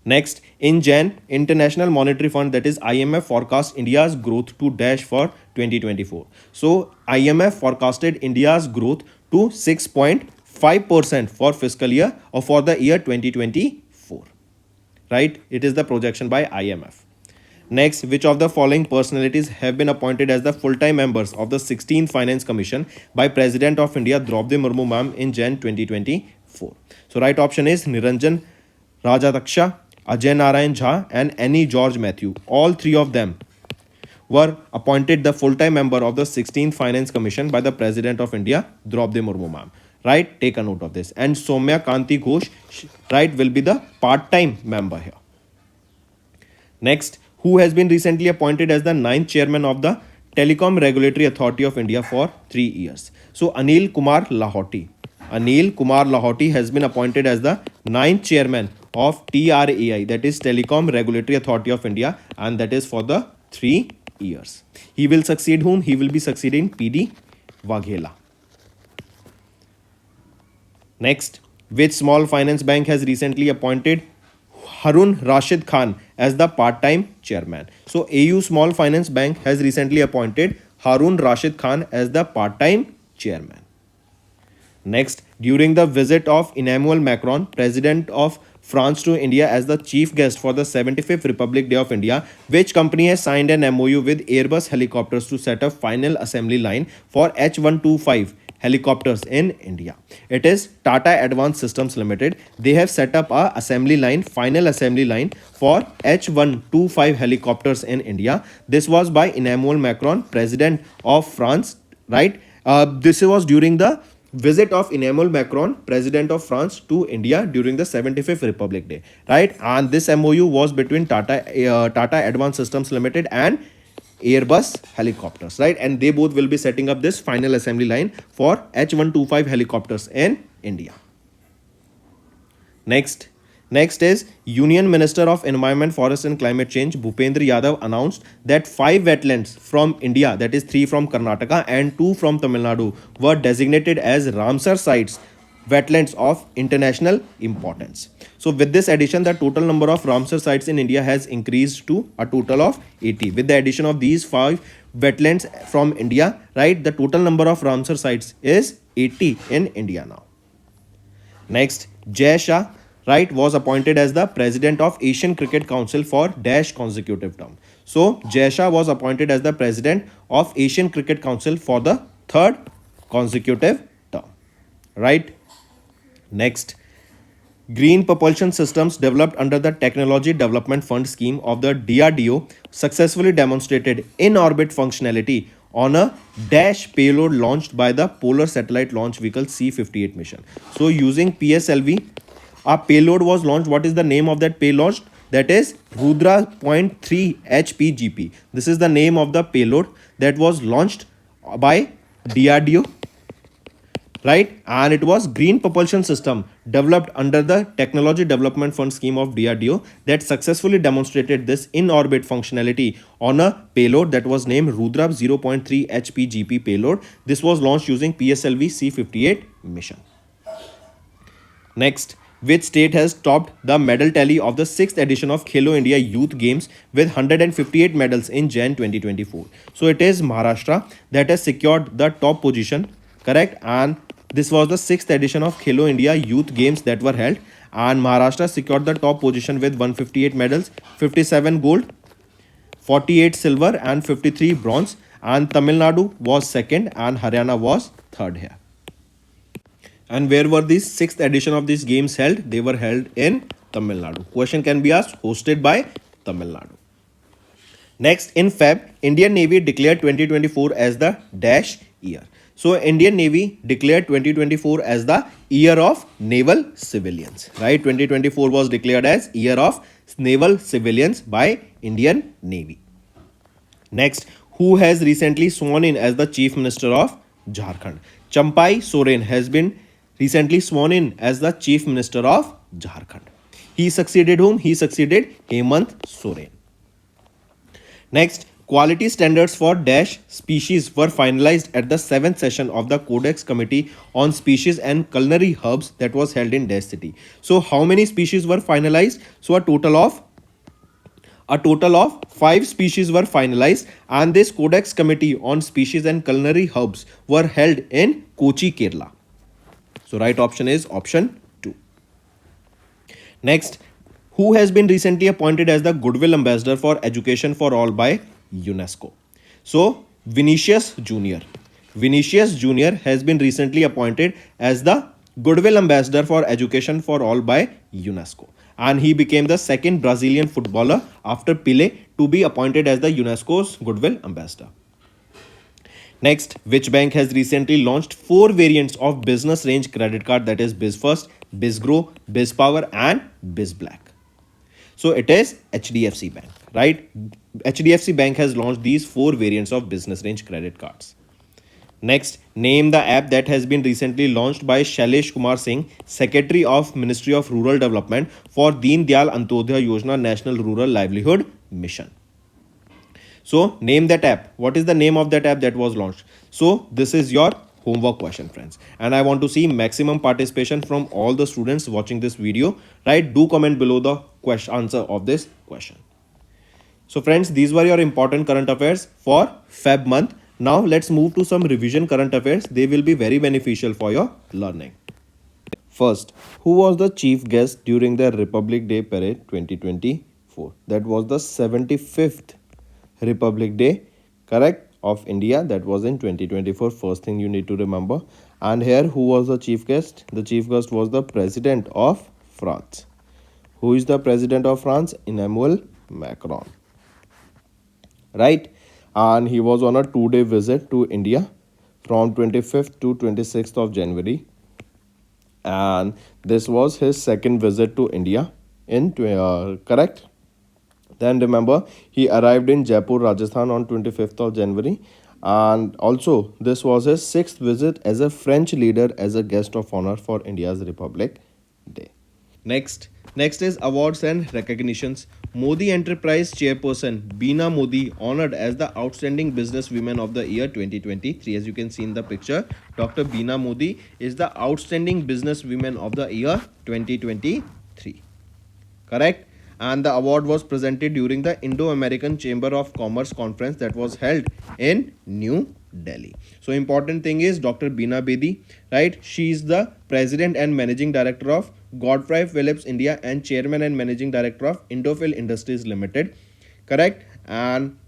Next, in Jan, International Monetary Fund, that is IMF, forecast India's growth to dash for 2024. So IMF forecasted India's growth to 6.5% for fiscal year or for the year 2024. Right? It is the projection by IMF. Next, which of the following personalities have been appointed as the full-time members of the 16th Finance Commission by President of India Draupadi Murmu ma'am in Jan 2024? So right option is Niranjan Rajadaksha, Ajay Narayan Jha and Annie George Matthew. All three of them were appointed the full-time member of the 16th Finance Commission by the President of India, Draupadi Murmu ma'am. Right? Take a note of this. And Soumya Kanti Ghosh, right, will be the part-time member here. Next, who has been recently appointed as the 9th chairman of the Telecom Regulatory Authority of India for 3 years? So Anil Kumar Lahoti. Anil Kumar Lahoti has been appointed as the 9th chairman of TRAI, that is Telecom Regulatory Authority of India, and that is for the 3 years. He will succeed whom? He will be succeeding PD Waghela. Next, which small finance bank has recently appointed Harun Rashid Khan as the part-time chairman? So AU Small Finance Bank has recently appointed Harun Rashid Khan as the part-time chairman. Next, during the visit of Emmanuel Macron, President of France, to India as the chief guest for the 75th Republic Day of India, which company has signed an MOU with Airbus Helicopters to set up final assembly line for H-125 helicopters in India? It is Tata Advanced Systems Limited. They have set up a assembly line, final assembly line for H-125 helicopters in India. This was by Emmanuel Macron, President of France, right? This was during the visit of Emmanuel Macron, President of France, to India during the 75th Republic Day, right? And this MOU was between Tata Advanced Systems Limited and Airbus Helicopters, right? And they both will be setting up this final assembly line for H-125 helicopters in India. Next is Union Minister of Environment, Forest and Climate Change Bhupendra Yadav announced that 5 wetlands from India, that is 3 from Karnataka and 2 from Tamil Nadu, were designated as Ramsar sites, wetlands of international importance. So with this addition, the total number of Ramsar sites in India has increased to a total of 80. With the addition of these 5 wetlands from India, right, the total number of Ramsar sites is 80 in India now. Next, Jay Shah, right, was appointed as the President of Asian Cricket Council for dash consecutive term. So Jay Shah was appointed as the President of Asian Cricket Council for the 3rd consecutive term, right? Next, green propulsion systems developed under the Technology Development Fund scheme of the DRDO successfully demonstrated in-orbit functionality on a dash payload launched by the Polar Satellite Launch Vehicle C-58 mission. So using PSLV, a payload was launched. What is the name of that payload? That is Rudra 0.3 HPGP. This is the name of the payload that was launched by DRDO, right? And it was green propulsion system developed under the Technology Development Fund scheme of DRDO that successfully demonstrated this in-orbit functionality on a payload that was named Rudra 0.3 HPGP payload. This was launched using PSLV C-58 mission. Next, which state has topped the medal tally of the 6th edition of Khelo India Youth Games with 158 medals in Jan 2024? So it is Maharashtra that has secured the top position, correct? And this was the 6th edition of Khelo India Youth Games that were held, and Maharashtra secured the top position with 158 medals, 57 gold, 48 silver and 53 bronze, and Tamil Nadu was second and Haryana was third here. And where were these sixth edition of these games held? They were held in Tamil Nadu. Question can be asked, hosted by Tamil Nadu. Next, in Feb, Indian Navy declared 2024 as the dash year. So, Indian Navy declared 2024 as the year of naval civilians, right? 2024 was declared as year of naval civilians by Indian Navy. Next, who has recently sworn in as the Chief Minister of Jharkhand? Champai Soren has been recently sworn in as the Chief Minister of Jharkhand. He succeeded whom? He succeeded Hemant Soren. Next, quality standards for dash species were finalized at the 7th session of the Codex Committee on Species and Culinary Herbs that was held in Dash City. So, how many species were finalized? So, a total of 5 species were finalized, and this Codex Committee on Species and Culinary Herbs were held in Kochi, Kerala. So, right option is option 2. Next, who has been recently appointed as the Goodwill Ambassador for Education for All by UNESCO? So, Vinicius Jr. Vinicius Jr. has been recently appointed as the Goodwill Ambassador for Education for All by UNESCO. And he became the second Brazilian footballer after Pelé to be appointed as the UNESCO's Goodwill Ambassador. Next, which bank has recently launched 4 variants of business range credit card, that is BizFirst, BizGrow, BizPower and BizBlack? So it is HDFC Bank, right? HDFC Bank has launched these 4 variants of business range credit cards. Next, name the app that has been recently launched by Shailesh Kumar Singh, Secretary of Ministry of Rural Development for Deen Dayal Antyodaya Yojana National Rural Livelihood Mission. So, name that app. What is the name of that app that was launched? So, this is your homework question, friends. And I want to see maximum participation from all the students watching this video, right? Do comment below the answer of this question. So, friends, these were your important current affairs for Feb month. Now, let's move to some revision current affairs. They will be very beneficial for your learning. First, who was the chief guest during the Republic Day Parade 2024? That was the 75th Republic Day, correct, of India. That was in 2024. First thing you need to remember. And here, who was the chief guest? The chief guest was the President of France. Who is the President of France? Emmanuel Macron, right? And he was on a 2-day visit to India from 25th to 26th of January. And this was his second visit to India in correct. Then remember, he arrived in Jaipur, Rajasthan on 25th of January. And also, this was his 6th visit as a French leader as a guest of honor for India's Republic Day. Next is awards and recognitions. Modi Enterprise Chairperson Beena Modi honored as the Outstanding Businesswoman of the Year 2023. As you can see in the picture, Dr. Beena Modi is the Outstanding Businesswoman of the Year 2023. Correct? And the award was presented during the Indo-American Chamber of Commerce conference that was held in New Delhi. So important thing is Dr. Beena Bedi, right? She is the President and Managing Director of Godfrey Phillips India and Chairman and Managing Director of Indophil Industries Limited, correct? And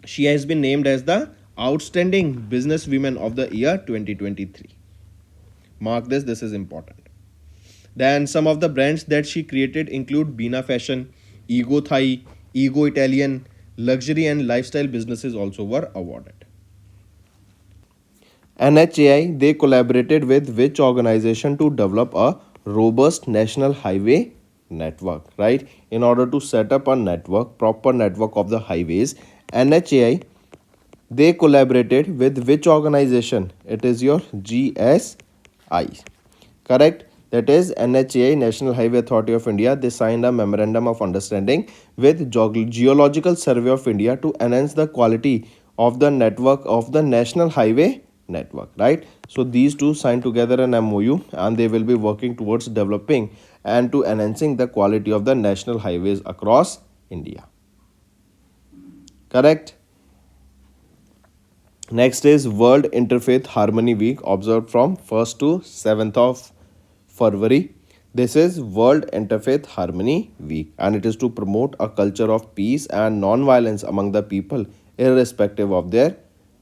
she has been named as the Outstanding Businesswoman of the Year 2023. Mark this, this is important. Then some of the brands that she created include Beena Fashion, Ego Thai, Ego Italian, luxury and lifestyle businesses also were awarded. NHAI, they collaborated with which organization to develop a robust national highway network, right? In order to set up a network, proper network of the highways, NHAI, they collaborated with which organization? It is your GSI, correct? That is NHAI, National Highway Authority of India. They signed a memorandum of understanding with Geological Survey of India to enhance the quality of the network of the National Highway network, right? So these two signed together an MOU and they will be working towards developing and to enhancing the quality of the national highways across India. Correct? Next is World Interfaith Harmony Week, observed from 1st to 7th of February. This is World Interfaith Harmony Week and it is to promote a culture of peace and non-violence among the people irrespective of their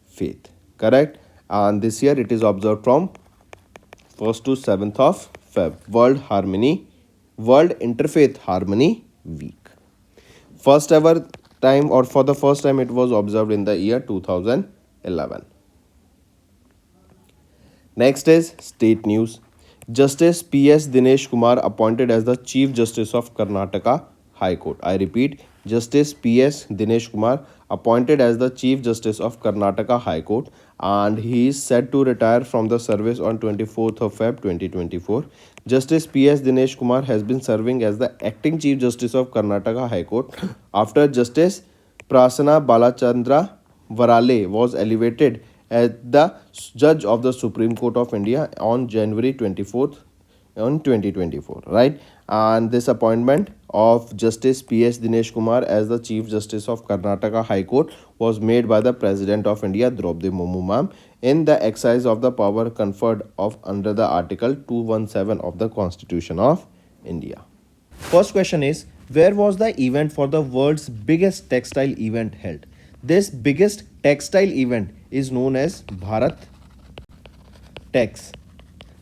faith. Correct? And this year it is observed from 1st to 7th of Feb, World Interfaith Harmony Week. First ever time, or for the first time, it was observed in the year 2011. Next is state news. Justice P.S. Dinesh Kumar appointed as the Chief Justice of Karnataka High Court. I repeat, Justice P.S. Dinesh Kumar appointed as the Chief Justice of Karnataka High Court, and he is set to retire from the service on 24th of Feb 2024. Justice P.S. Dinesh Kumar has been serving as the acting Chief Justice of Karnataka High Court after Justice Prasanna Balachandra Varale was elevated as the judge of the Supreme Court of India on January 24th on 2024, right? And this appointment of Justice P.S. Dinesh Kumar as the Chief Justice of Karnataka High Court was made by the President of India, Draupadi Murmu ma'am, in the exercise of the power conferred of under the Article 217 of the Constitution of India. First question is, where was the event for the world's biggest textile event held? This biggest textile event is known as Bharat Tex,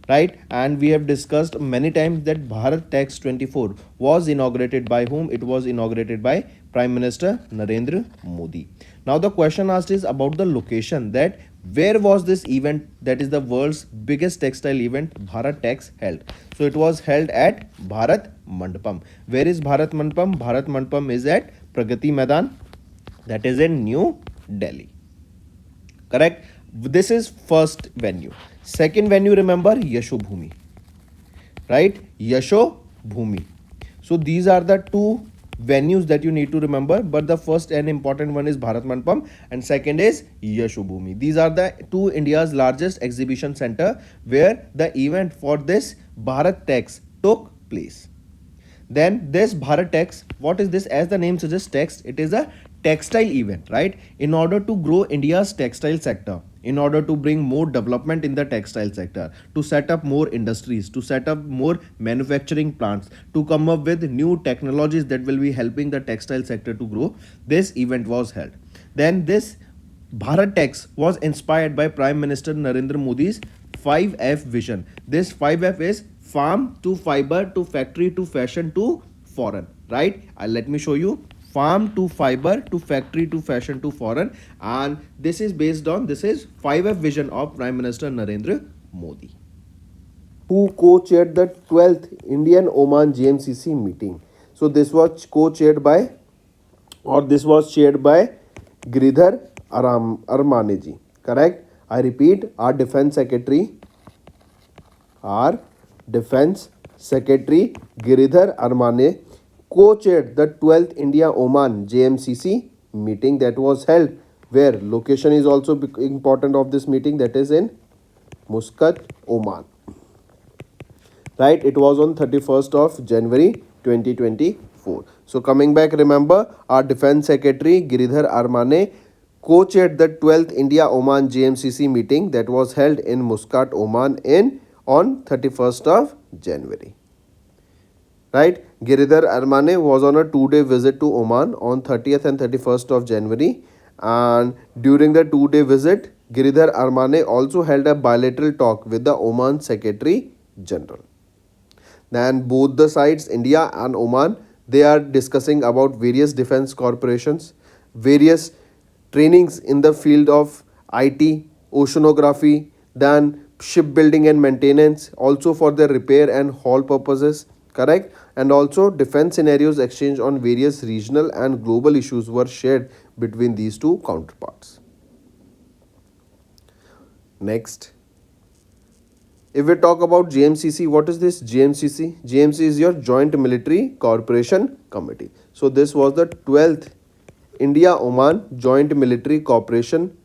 right? And we have discussed many times that Bharat Tex 24 was inaugurated by whom? It was inaugurated by Prime Minister Narendra Modi. Now the question asked is about the location, that where was this event, that is the world's biggest textile event Bharat Tex held. So it was held at Bharat Mandapam. Where is Bharat Mandapam? Bharat Mandapam is at Pragati Maidan, that is in New Delhi. Correct? This is first venue. Second venue, remember, Yashobhumi, right? Yashobhumi. So these are the two venues that you need to remember, but the first and important one is Bharat Mandapam and second is Yashobhumi. These are the two India's largest exhibition center where the event for this Bharat Tex took place. Then this Bharat Tex, what is this? As the name suggests, text, it is a textile event, right? In order to grow India's textile sector, in order to bring more development in the textile sector, to set up more industries, to set up more manufacturing plants, to come up with new technologies that will be helping the textile sector to grow, this event was held. Then this Bharat Tex was inspired by Prime Minister Narendra Modi's 5F vision. This 5F is farm to fiber to factory to fashion to foreign, right? Let me show you. Farm to fiber to factory to fashion to foreign, and this is based on, this is 5F vision of Prime Minister Narendra Modi, who co-chaired the 12th Indian Oman GMCC meeting. So this was co-chaired by, or this was chaired by Giridhar Armaneji. Correct? I repeat, our Defense Secretary Giridhar Armane co-chaired the 12th India-Oman JMCC meeting that was held, where location is also important of this meeting, that is in Muscat, Oman. Right, it was on 31st of January 2024. So coming back, remember, our Defense Secretary Giridhar Armane co-chaired the 12th India-Oman JMCC meeting that was held in Muscat, Oman on 31st of January. Right, Giridhar Armane was on a 2-day visit to Oman on 30th and 31st of January, and during the 2-day visit, Giridhar Armane also held a bilateral talk with the Oman Secretary General. Then both the sides, India and Oman, they are discussing about various defense corporations, various trainings in the field of IT, oceanography, then shipbuilding and maintenance, also for the repair and haul purposes. Correct? And also defense scenarios exchange on various regional and global issues were shared between these two counterparts. Next, if we talk about JMCC, what is this JMCC? JMCC is your Joint Military Cooperation Committee. So this was the 12th India-Oman Joint Military Cooperation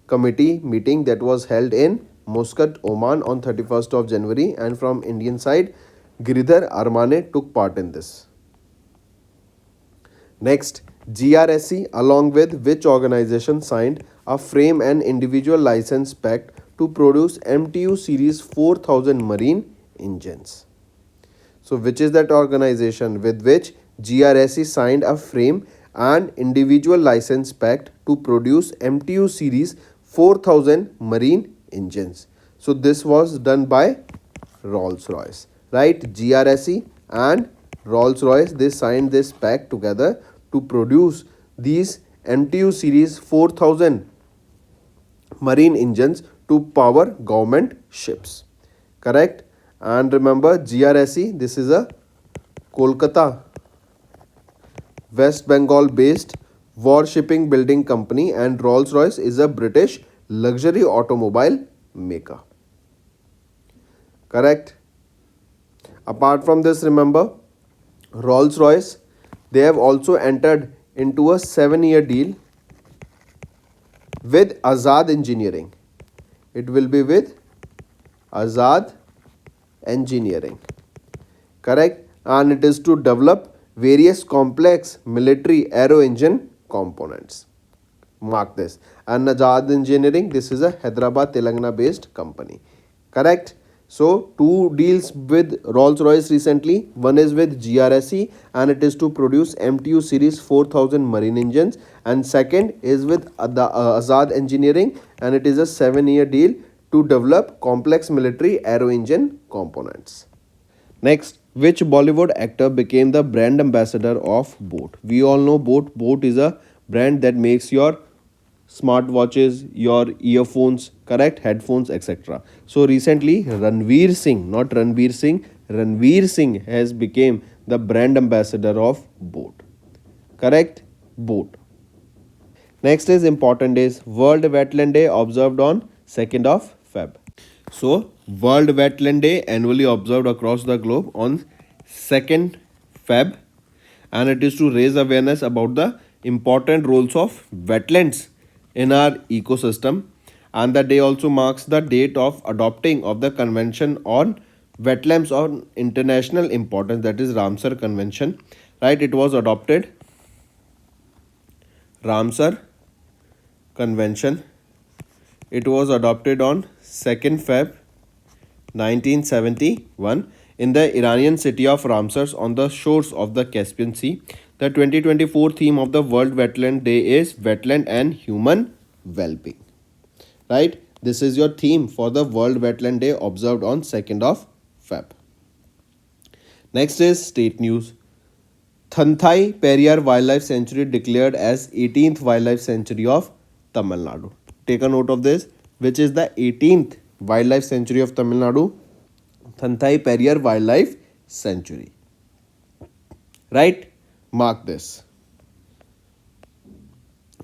Committee meeting that was held in Muscat, Oman on 31st of January, and from Indian side, Giridhar Armane took part in this. Next, GRSC along with which organization signed a frame and individual license pact to produce MTU series 4000 marine engines. So which is that organization with which GRSC signed a frame and individual license pact to produce MTU series 4000 marine engines? So this was done by Rolls-Royce, right? GRSE and Rolls-Royce, they signed this pact together to produce these MTU series 4000 marine engines to power government ships. Correct? And remember, GRSE, this is a Kolkata, West Bengal based warshipping building company, and Rolls-Royce is a British luxury automobile maker. Correct? Apart from this, remember, Rolls-Royce, they have also entered into a 7-year deal with Azad Engineering. It will be with Azad Engineering. Correct? And it is to develop various complex military aero engine components. Mark this. And Azad Engineering, this is a Hyderabad, Telangana based company. Correct? So, two deals with Rolls-Royce recently. One is with GRSE and it is to produce MTU series 4000 marine engines. And second is with Azad Engineering and it is a 7-year deal to develop complex military aero engine components. Next, which Bollywood actor became the brand ambassador of Boat? We all know Boat. Boat is a brand that makes your smartwatches, your earphones, correct, headphones, etc. So recently, Ranveer Singh, not Ranveer Singh, Ranveer Singh has became the brand ambassador of Boat. Correct? Boat. Next is important is World Wetland Day observed on 2nd of Feb. So, World Wetland Day annually observed across the globe on 2nd Feb, and it is to raise awareness about the important roles of wetlands in our ecosystem, and the day also marks the date of adopting of the convention on wetlands on international importance, that is Ramsar Convention, right? It was adopted, Ramsar Convention, it was adopted on 2nd Feb 1971 in the Iranian city of Ramsar on the shores of the Caspian Sea. The 2024 theme of the World Wetland Day is Wetland and Human Well-being. Right? This is your theme for the World Wetland Day observed on 2nd of Feb. Next is state news. Thanthai Periyar Wildlife Sanctuary declared as 18th Wildlife Sanctuary of Tamil Nadu. Take a note of this. Which is the 18th Wildlife Sanctuary of Tamil Nadu? Thanthai Periyar Wildlife Sanctuary. Right? Mark this.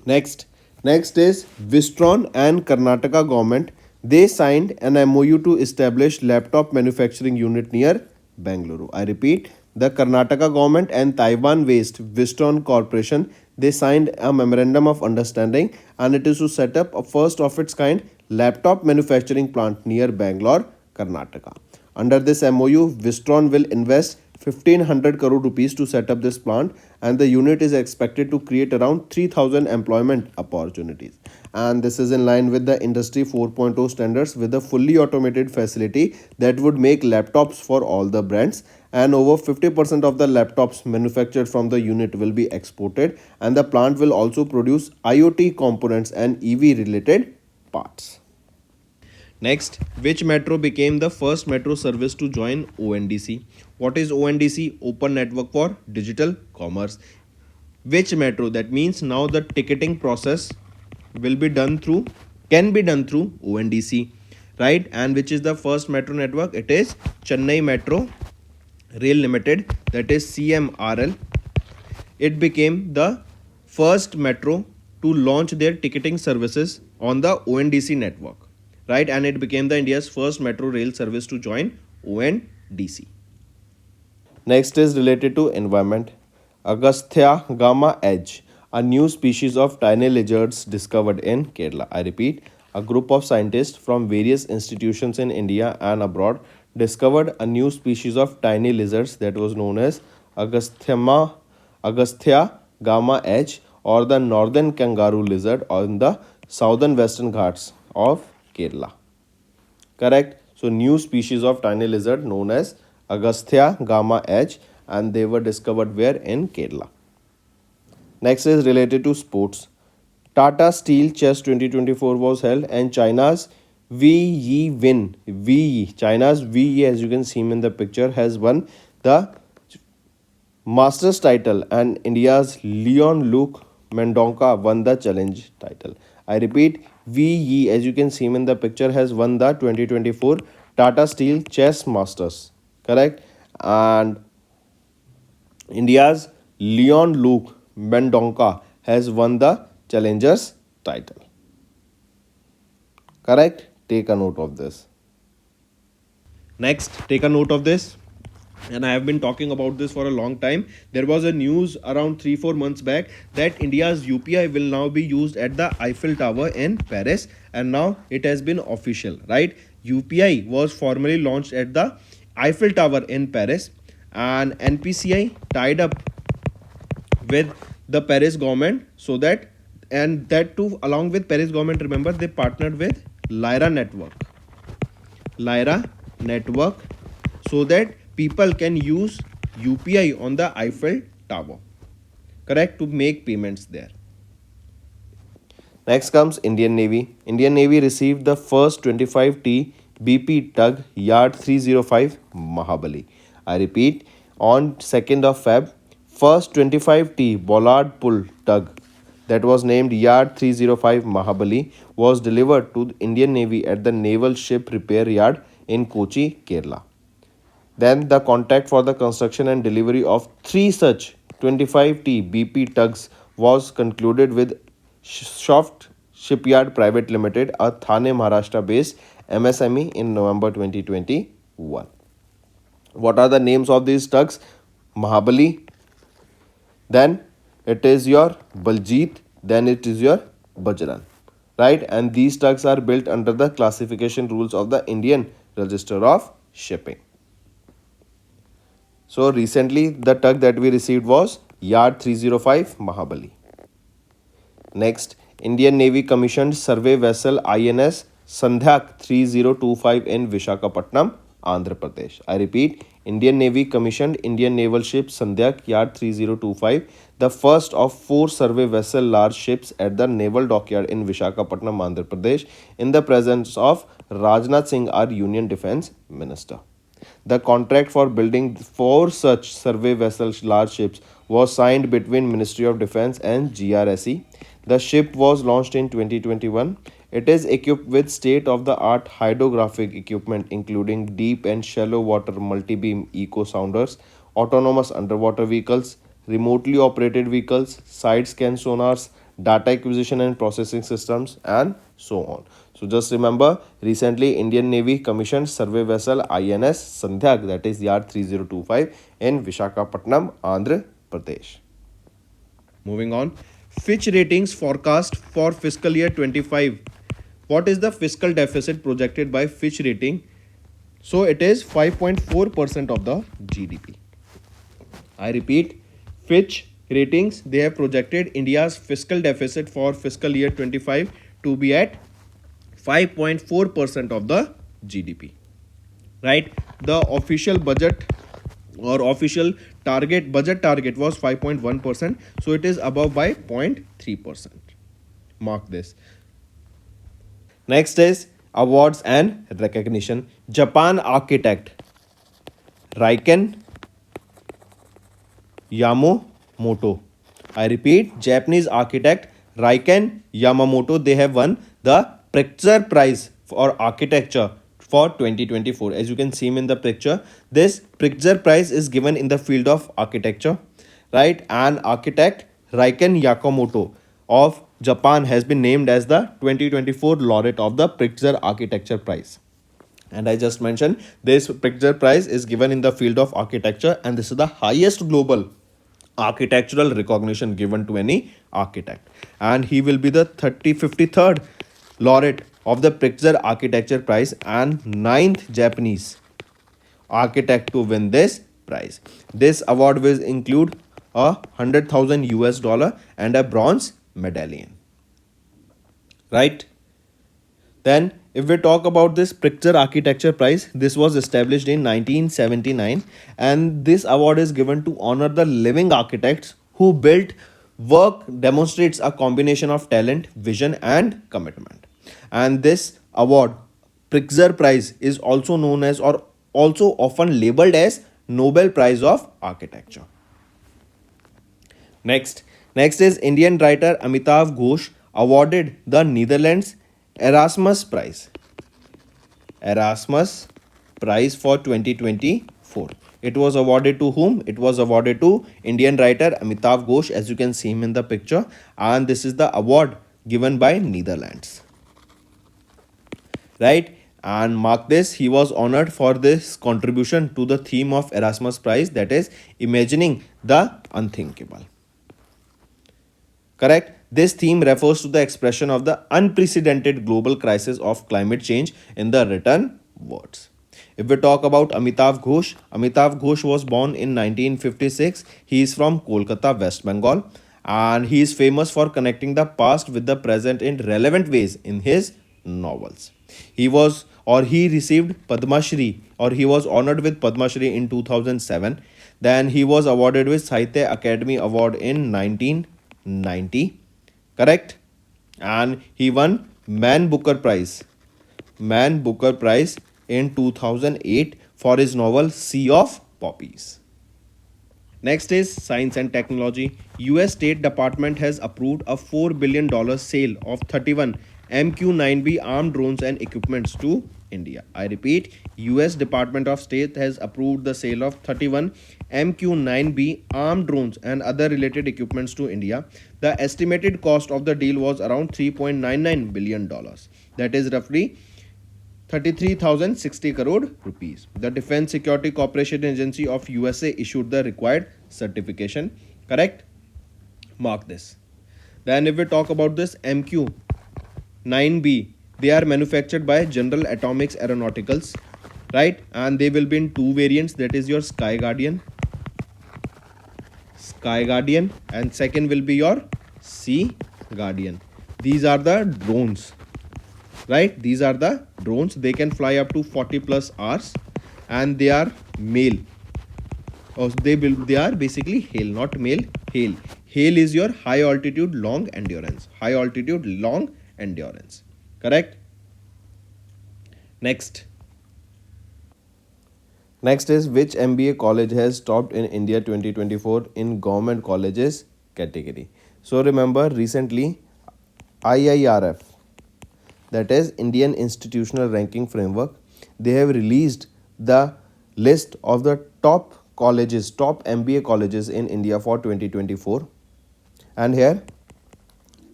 Next is Wistron and Karnataka government. They signed an MOU to establish laptop manufacturing unit near Bengaluru. I repeat, the Karnataka government and Taiwan-based Wistron Corporation, they signed a memorandum of understanding, and it is to set up a first of its kind laptop manufacturing plant near Bangalore, Karnataka. Under this MOU, Wistron will invest 1500 crore rupees to set up this plant, and the unit is expected to create around 3000 employment opportunities. And this is in line with the Industry 4.0 standards with a fully automated facility that would make laptops for all the brands, and over 50% of the laptops manufactured from the unit will be exported, and the plant will also produce IoT components and EV related parts. Next, which metro became the first metro service to join ONDC? What is ONDC? Open Network for Digital Commerce. Which metro? That means now the ticketing process will be done through, can be done through ONDC, right? And which is the first metro network? It is Chennai Metro Rail Limited, that is CMRL. It became the first metro to launch their ticketing services on the ONDC network, right? And it became the India's first metro rail service to join ONDC. Next is related to environment. Agastya Gamma Edge, a new species of tiny lizards discovered in Kerala. I repeat, a group of scientists from various institutions in India and abroad discovered a new species of tiny lizards that was known as Agastya Gamma Edge, or the northern kangaroo lizard, on the southern western ghats of Kerala. Correct? So new species of tiny lizard known as Agastya Gamma Edge, and they were discovered where? In Kerala. Next is related to sports. Tata Steel Chess 2024 was held, and China's Yi Win. Yi, China's Yi, as you can see in the picture, has won the Masters title, and India's Leon Luke Mendonca won the challenge title. I repeat, Yi, as you can see in the picture, has won the 2024 Tata Steel Chess Masters. Correct? And India's Leon Luke Mendonca has won the challengers title. Correct? Take a note of this. Next, take a note of this. And I have been talking about this for a long time. There was a news around 3-4 months back that India's UPI will now be used at the Eiffel Tower in Paris, and now it has been official, right? UPI was formally launched at the Eiffel Tower in Paris, and NPCI tied up with the Paris government, so that, and that too along with Paris government, remember, they partnered with Lyra network, so that people can use UPI on the Eiffel Tower, correct, to make payments there. Next comes Indian Navy. Indian Navy received the first 25T BP tug Yard 305 Mahabali. I repeat, on 2nd of Feb, first 25T Bollard Pull tug that was named Yard 305 Mahabali was delivered to the Indian Navy at the Naval Ship Repair Yard in Kochi, Kerala. Then the contract for the construction and delivery of 3 such 25T BP tugs was concluded with Soft Shipyard Private Limited, a Thane, Maharashtra based MSME, in November 2021. What are the names of these tugs? Mahabali, then it is your Baljit, then it is your Bajran, right? And these tugs are built under the classification rules of the Indian Register of Shipping. So recently the tug that we received was Yard 305 Mahabali. Next, Indian Navy commissioned survey vessel INS Sandhyak 3025 in Vishakhapatnam, Andhra Pradesh. I repeat, Indian Navy commissioned Indian naval ship Sandhyak Yard 3025, the first of 4 survey vessel large ships at the naval dockyard in Vishakhapatnam, Andhra Pradesh, in the presence of Rajnath Singh, our Union Defence Minister. The contract for building 4 such survey vessels large ships was signed between Ministry of Defence and GRSE. The ship was launched in 2021. It is equipped with state-of-the-art hydrographic equipment including deep and shallow water multi-beam echo sounders, autonomous underwater vehicles, remotely operated vehicles, side scan sonars, data acquisition and processing systems, and so on. So just remember, recently Indian Navy commissioned survey vessel INS Sandhyak, that is Yard 3025, in Vishakhapatnam, Andhra Pradesh. Moving on, Fitch Ratings forecast for fiscal year 25. What is the fiscal deficit projected by Fitch Rating? So it is 5.4% of the GDP. I repeat, Fitch Ratings, they have projected India's fiscal deficit for fiscal year 25 to be at 5.4% of the GDP. Right? The official budget or official budget target was 5.1%, so it is above by 0.3%. Mark this. Next is awards and recognition. Japan architect Raiken Yamamoto. I repeat, Japanese architect Raiken Yamamoto, they have won the Pritzker Prize for Architecture for 2024. As you can see in the picture, this Pritzker Prize is given in the field of architecture, right? And architect Raiken Yamamoto of Japan has been named as the 2024 laureate of the Pritzker Architecture Prize. And I just mentioned this Pritzker Prize is given in the field of architecture, and this is the highest global architectural recognition given to any architect. And he will be the 53rd laureate of the Pritzker Architecture Prize and 9th Japanese architect to win this prize. This award will include a $100,000 and a bronze medallion. Right? Then, if we talk about this Pritzker Architecture Prize, this was established in 1979, and this award is given to honor the living architects who built work demonstrates a combination of talent, vision, and commitment. And this award Pritzker Prize is also known as or also often labeled as Nobel Prize of Architecture. Next, next is Indian writer Amitav Ghosh awarded the Netherlands Erasmus Prize. Erasmus Prize for 2024. It was awarded to whom? It was awarded to Indian writer Amitav Ghosh, as you can see him in the picture, and this is the award given by Netherlands. Right? And mark this, he was honored for this contribution to the theme of Erasmus Prize, that is imagining the unthinkable. Correct? This theme refers to the expression of the unprecedented global crisis of climate change in the written words. If we talk about Amitav Ghosh was born in 1956. He is from Kolkata, West Bengal, and he is famous for connecting the past with the present in relevant ways in his novels. He received Padma Shri, or he was honored with Padma Shri in 2007. Then he was awarded with Sahitya Academy Award in 1990. Correct? And he won Man Booker Prize in 2008 for his novel Sea of Poppies. Next is science and technology. US State Department has approved a $4 billion sale of 31 MQ-9B armed drones and equipments to India. I repeat, US Department of State has approved the sale of 31 MQ-9B armed drones and other related equipments to India. The estimated cost of the deal was around $3.99 billion. That is roughly 33,060 crore rupees. The Defense Security Cooperation Agency of USA issued the required certification. Correct? Mark this. Then if we talk about this MQ-9B, they are manufactured by General Atomics Aeronauticals, right? And they will be in two variants, that is your Sky Guardian, and second will be your Sea Guardian. These are the drones, right? These are the drones. They can fly up to 40 plus hours, and they are male. They are basically hail, not male, hail. Hail is your high altitude long endurance. Correct? Next is which MBA college has topped in India 2024 in government colleges category. So remember, recently IIRF, that is Indian Institutional Ranking Framework, they have released the list of the top MBA colleges in India for 2024. And here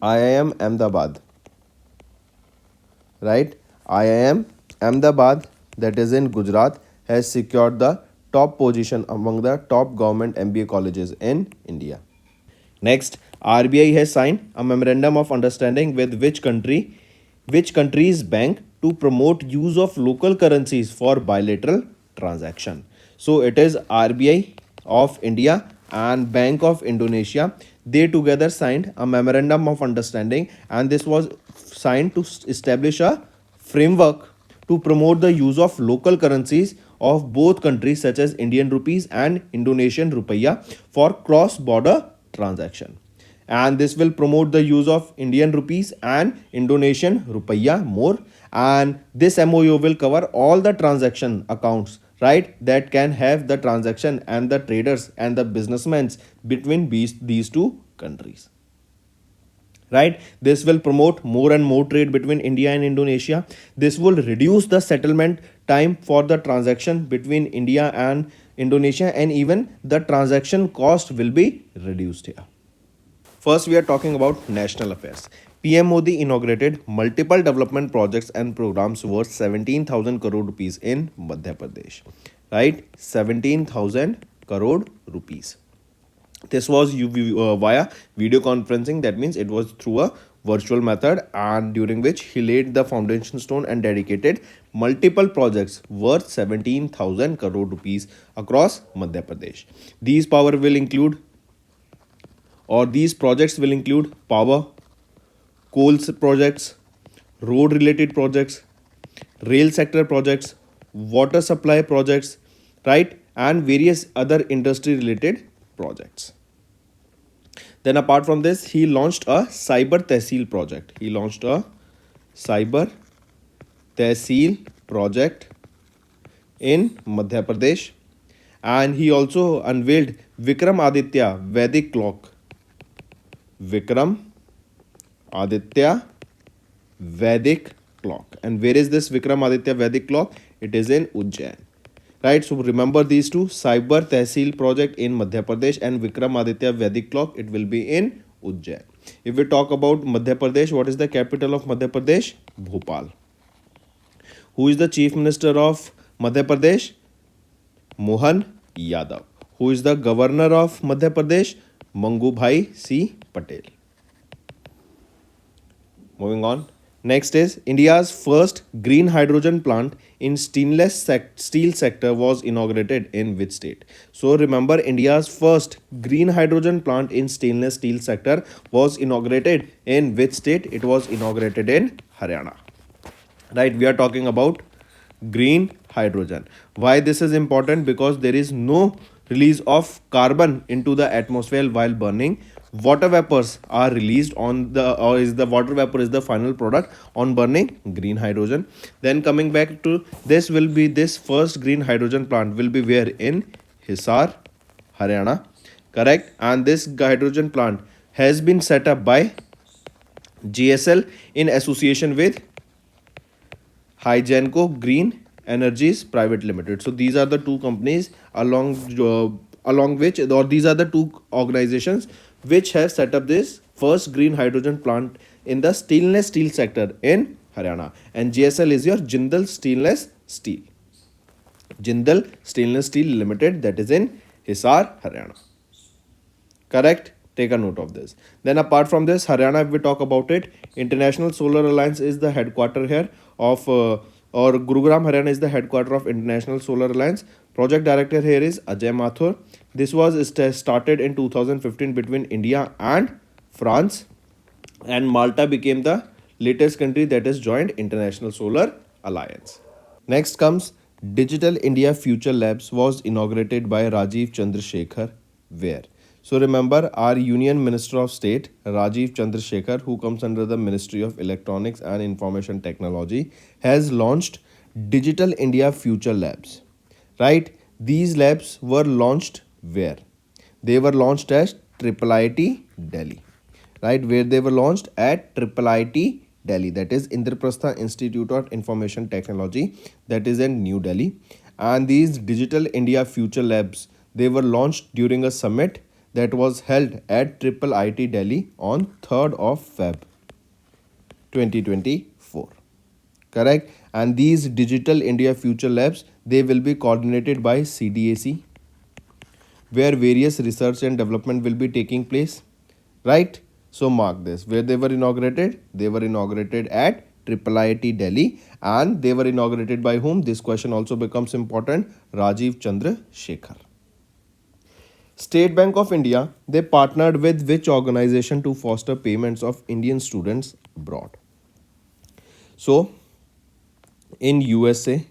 IIM Ahmedabad, right? IIM Ahmedabad, that is in Gujarat, has secured the top position among the top government MBA colleges in India. Next, RBI has signed a memorandum of understanding with which country's bank to promote use of local currencies for bilateral transaction. So it is RBI of India and Bank of Indonesia. They together signed a memorandum of understanding, and this was signed to establish a framework to promote the use of local currencies of both countries such as Indian rupees and Indonesian rupiah for cross-border transaction. And this will promote the use of Indian rupees and Indonesian rupiah more. And this MOU will cover all the transaction accounts, right, that can have the transaction and the traders and the businessmen between these two countries. Right? This will promote more and more trade between India and Indonesia. This will reduce the settlement time for the transaction between India and Indonesia, and even the transaction cost will be reduced here. First, we are talking about national affairs. PM Modi inaugurated multiple development projects and programs worth 17,000 crore rupees in Madhya Pradesh. Right? 17,000 crore rupees. This was via video conferencing. That means it was through a virtual method, and during which he laid the foundation stone and dedicated multiple projects worth 17,000 crore rupees across Madhya Pradesh. These projects will include power, coal projects, road related projects, rail sector projects, water supply projects, right, and various other industry related projects. Then apart from this, he launched a cyber tehsil project. He launched a cyber Tehsil project in Madhya Pradesh. And he also unveiled Vikram Aditya Vedic clock. Vikram Aditya Vedic clock. And where is this Vikram Aditya Vedic clock? It is in Ujjain. Right, so remember these two: Cyber Tehsil project in Madhya Pradesh and Vikram Aditya Vedic clock. It will be in Ujjain. If we talk about Madhya Pradesh, what is the capital of Madhya Pradesh? Bhopal. Who is the chief minister of Madhya Pradesh? Mohan Yadav. Who is the governor of Madhya Pradesh? Mangubhai C. Patel. Moving on. Next is India's first green hydrogen plant in stainless steel sector was inaugurated in which state? So remember, India's first green hydrogen plant in stainless steel sector was inaugurated in which state? It was inaugurated in Haryana. Right, we are talking about green hydrogen. Why this is important? Because there is no release of carbon into the atmosphere while burning. Water vapors are released on the, or is the water vapor is the final product on burning green hydrogen. Then coming back to this, will be this first green hydrogen plant will be where? In Hisar, Haryana. Correct. And this hydrogen plant has been set up by GSL in association with Hygenco Green Energies Private Limited. So these are the two companies along which, or these are the two organizations which have set up this first green hydrogen plant in the stainless steel sector in Haryana. And GSL is your Jindal Stainless Steel. Jindal Stainless Steel Limited, that is in Hisar, Haryana. Correct? Take a note of this. Then apart from this, Haryana, if we talk about it, International Solar Alliance is the headquarter here of or Gurugram, Haryana is the headquarter of International Solar Alliance. Project director here is Ajay Mathur. This was started in 2015 between India and France, and Malta became the latest country that has joined International Solar Alliance. Next comes Digital India Future Labs was inaugurated by Rajiv Chandrasekhar. Where? So remember, our Union Minister of State Rajiv Chandrasekhar, who comes under the Ministry of Electronics and Information Technology, has launched Digital India Future Labs. Right? These labs were launched where? They were launched at IIIT Delhi. Right? Where they were launched? At IIIT Delhi, that is Indraprastha Institute of Information Technology, that is in New Delhi. And these Digital India Future Labs, they were launched during a summit that was held at IIIT Delhi on 3rd of Feb 2024. Correct? And these Digital India Future Labs, they will be coordinated by CDAC, where various research and development will be taking place. Right? So mark this. Where they were inaugurated? They were inaugurated at IIIT Delhi, and they were inaugurated by whom? This question also becomes important. Rajiv Chandra Shekhar. State Bank of India, they partnered with which organization to foster payments of Indian students abroad? So in USA,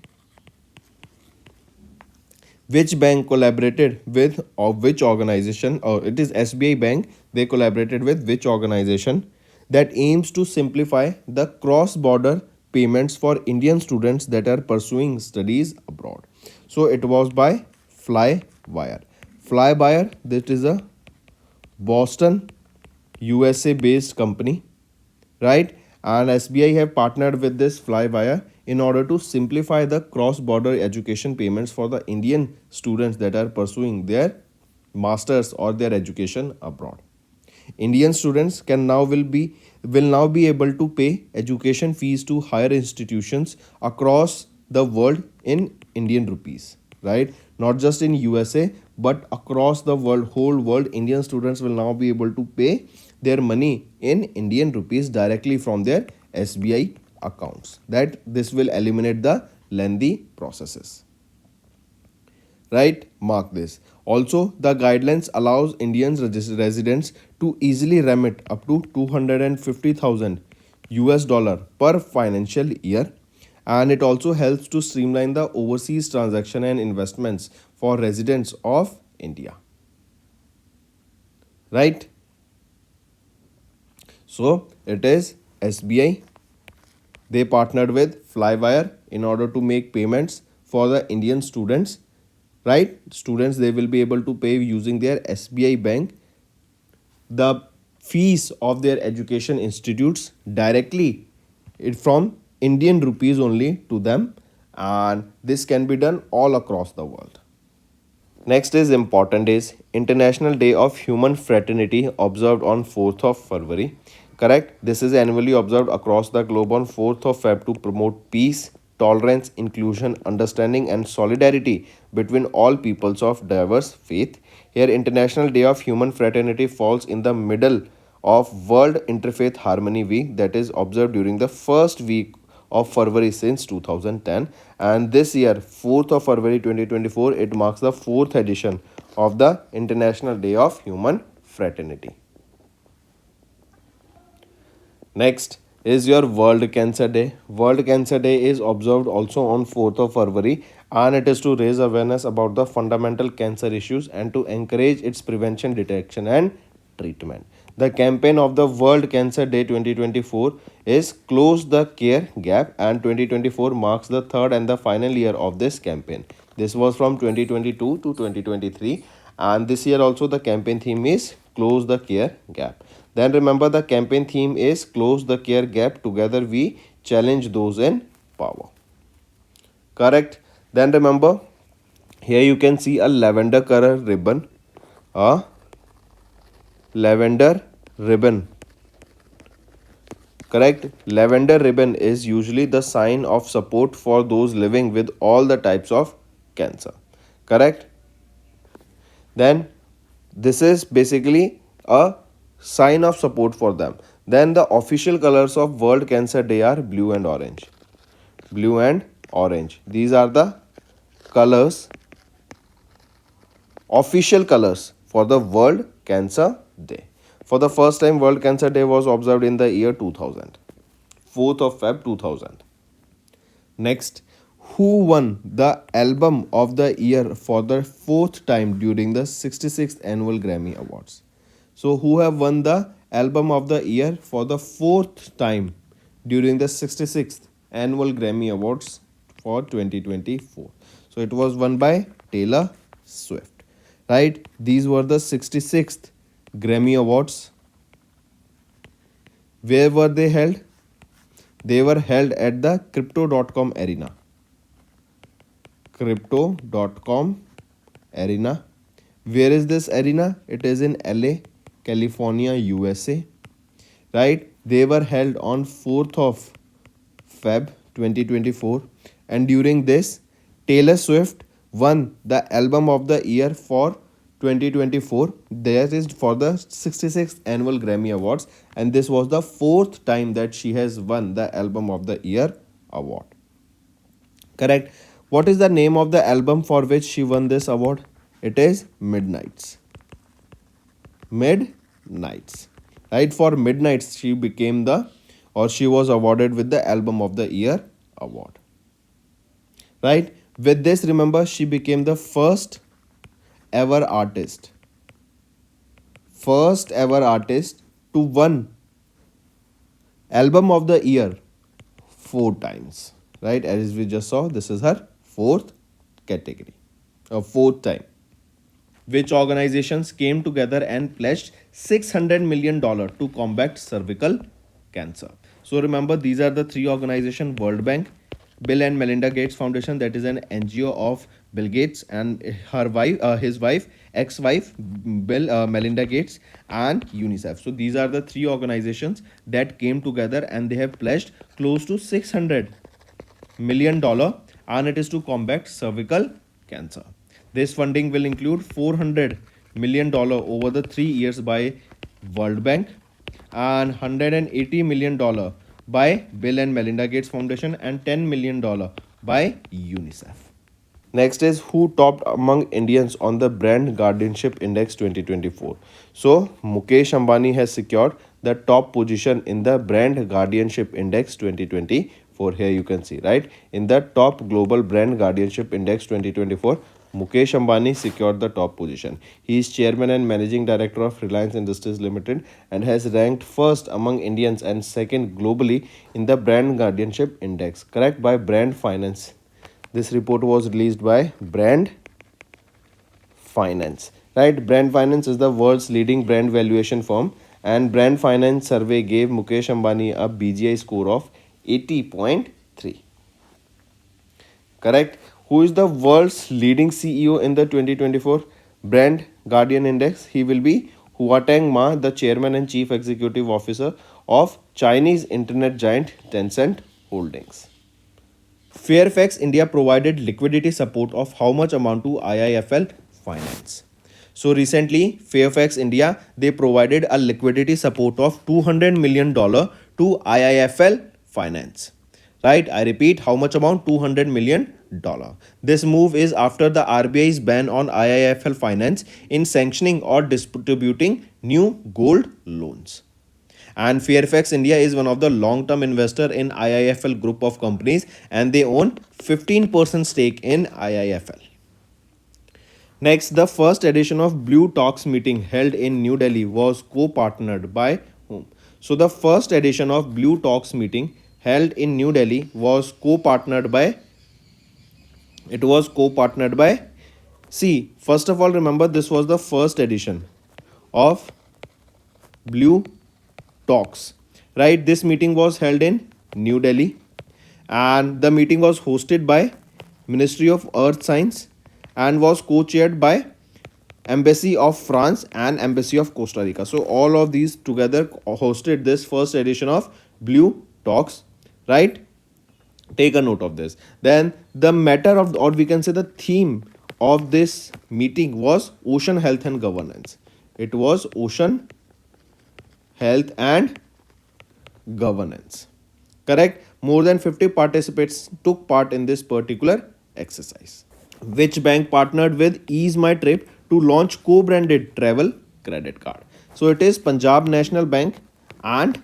which bank collaborated with, or which organization, or it is SBI Bank, they collaborated with which organization that aims to simplify the cross-border payments for Indian students that are pursuing studies abroad? So it was by Flywire. Flywire, that is a Boston, USA based company, right? And SBI have partnered with this Flywire in order to simplify the cross-border education payments for the Indian students that are pursuing their masters or their education abroad. Indian students will now be able to pay education fees to higher institutions across the world in Indian rupees, right? Not just in USA, but across the world, whole world, Indian students will now be able to pay their money in Indian rupees directly from their SBI accounts. That this will eliminate the lengthy processes. Right? Mark this. Also, the guidelines allows Indian residents to easily remit up to 250,000 US dollar per financial year, and it also helps to streamline the overseas transaction and investments for residents of India. Right? So it is SBI They partnered with Flywire in order to make payments for the Indian students, right? Students, they will be able to pay using their SBI bank the fees of their education institutes directly from Indian rupees only to them, and this can be done all across the world. Next is important is International Day of Human Fraternity observed on 4th of February. Correct? This is annually observed across the globe on 4th of Feb to promote peace, tolerance, inclusion, understanding and solidarity between all peoples of diverse faith. Here International Day of Human Fraternity falls in the middle of World Interfaith Harmony Week that is observed during the first week of February since 2010, and this year 4th of February 2024 it marks the 4th edition of the International Day of Human Fraternity. Next is your World Cancer Day. World Cancer Day is observed also on 4th of February, and it is to raise awareness about the fundamental cancer issues and to encourage its prevention, detection and treatment. The campaign of the World Cancer Day 2024 is Close the Care Gap, and 2024 marks the third and the final year of this campaign. This was from 2022 to 2023, and this year also the campaign theme is Close the Care Gap. Then remember the campaign theme is Close the Care Gap, together we challenge those in power. Correct. Then remember, here you can see a lavender color ribbon. A lavender ribbon. Correct. Lavender ribbon is usually the sign of support for those living with all the types of cancer. Correct. Then this is basically a sign of support for them. Then the official colors of World Cancer Day are blue and orange. Blue and orange. These are the colors, official colors for the World Cancer Day. For the first time, World Cancer Day was observed in the year 2000. 4th of Feb 2000. Next, who won the Album of the Year for the 4th time during the 66th Annual Grammy Awards? So, who have won the Album of the Year for the 4th time during the 66th Annual Grammy Awards for 2024? So, it was won by Taylor Swift. Right? These were the 66th Grammy Awards. Where were they held? They were held at the Crypto.com Arena. Crypto.com Arena. Where is this arena? It is in LA, California, USA. Right? They were held on 4th of Feb 2024. And during this, Taylor Swift won the Album of the Year for 2024. That is for the 66th Annual Grammy Awards. And this was the 4th time that she has won the Album of the Year award. Correct. What is the name of the album for which she won this award? It is Midnights. Midnights. Right? For Midnights, she became she was awarded with the Album of the Year award. Right? With this, remember, she became the first ever artist. First ever artist to win Album of the Year 4 times. Right? As we just saw, this is her 4th category. 4th time. Which organizations came together and pledged $600 million to combat cervical cancer. So remember, these are the 3 organizations: World Bank, Bill and Melinda Gates Foundation, that is an NGO of Bill Gates and her wife, ex-wife, Melinda Gates, and UNICEF. So these are the 3 organizations that came together and they have pledged close to $600 million, and it is to combat cervical cancer. This funding will include $400 million over the 3 years by World Bank and $180 million by Bill and Melinda Gates Foundation and $10 million by UNICEF. Next is who topped among Indians on the Brand Guardianship Index 2024. So Mukesh Ambani has secured the top position in the Brand Guardianship Index 2024. Here you can see, right? In the top global Brand Guardianship Index 2024, Mukesh Ambani secured the top position. He is chairman and managing director of Reliance Industries Limited and has ranked first among Indians and second globally in the Brand Guardianship Index, correct, by Brand Finance. This report was released by Brand Finance, right? Brand Finance is the world's leading brand valuation firm, and Brand Finance survey gave Mukesh Ambani a BGI score of 80.3. Correct. Who is the world's leading CEO in the 2024 Brand Guardian Index? He will be Huateng Ma, the chairman and chief executive officer of Chinese internet giant Tencent Holdings. Fairfax India provided liquidity support of how much amount to IIFL Finance? So recently, Fairfax India, they provided a liquidity support of $200 million to IIFL Finance. Right? I repeat, how much amount? $200 million. This move is after the RBI's ban on IIFL Finance in sanctioning or distributing new gold loans. And Fairfax India is one of the long-term investor in IIFL group of companies, and they own 15% stake in IIFL. Next, the first edition of Blue Talks meeting held in New Delhi was co-partnered by whom? So the first edition of Blue Talks meeting held in New Delhi was co-partnered by, see, first of all, remember this was the first edition of Blue Talks, right? This meeting was held in New Delhi, and the meeting was hosted by Ministry of Earth Science and was co-chaired by Embassy of France and Embassy of Costa Rica. So all of these together hosted this first edition of Blue Talks, right? Take a note of this. Then the matter of, or we can say the theme of this meeting was ocean health and governance. It was ocean health and governance, correct. More than 50 participants took part in this particular exercise. Which bank partnered with Ease My Trip to launch co-branded travel credit card? So it is Punjab National Bank and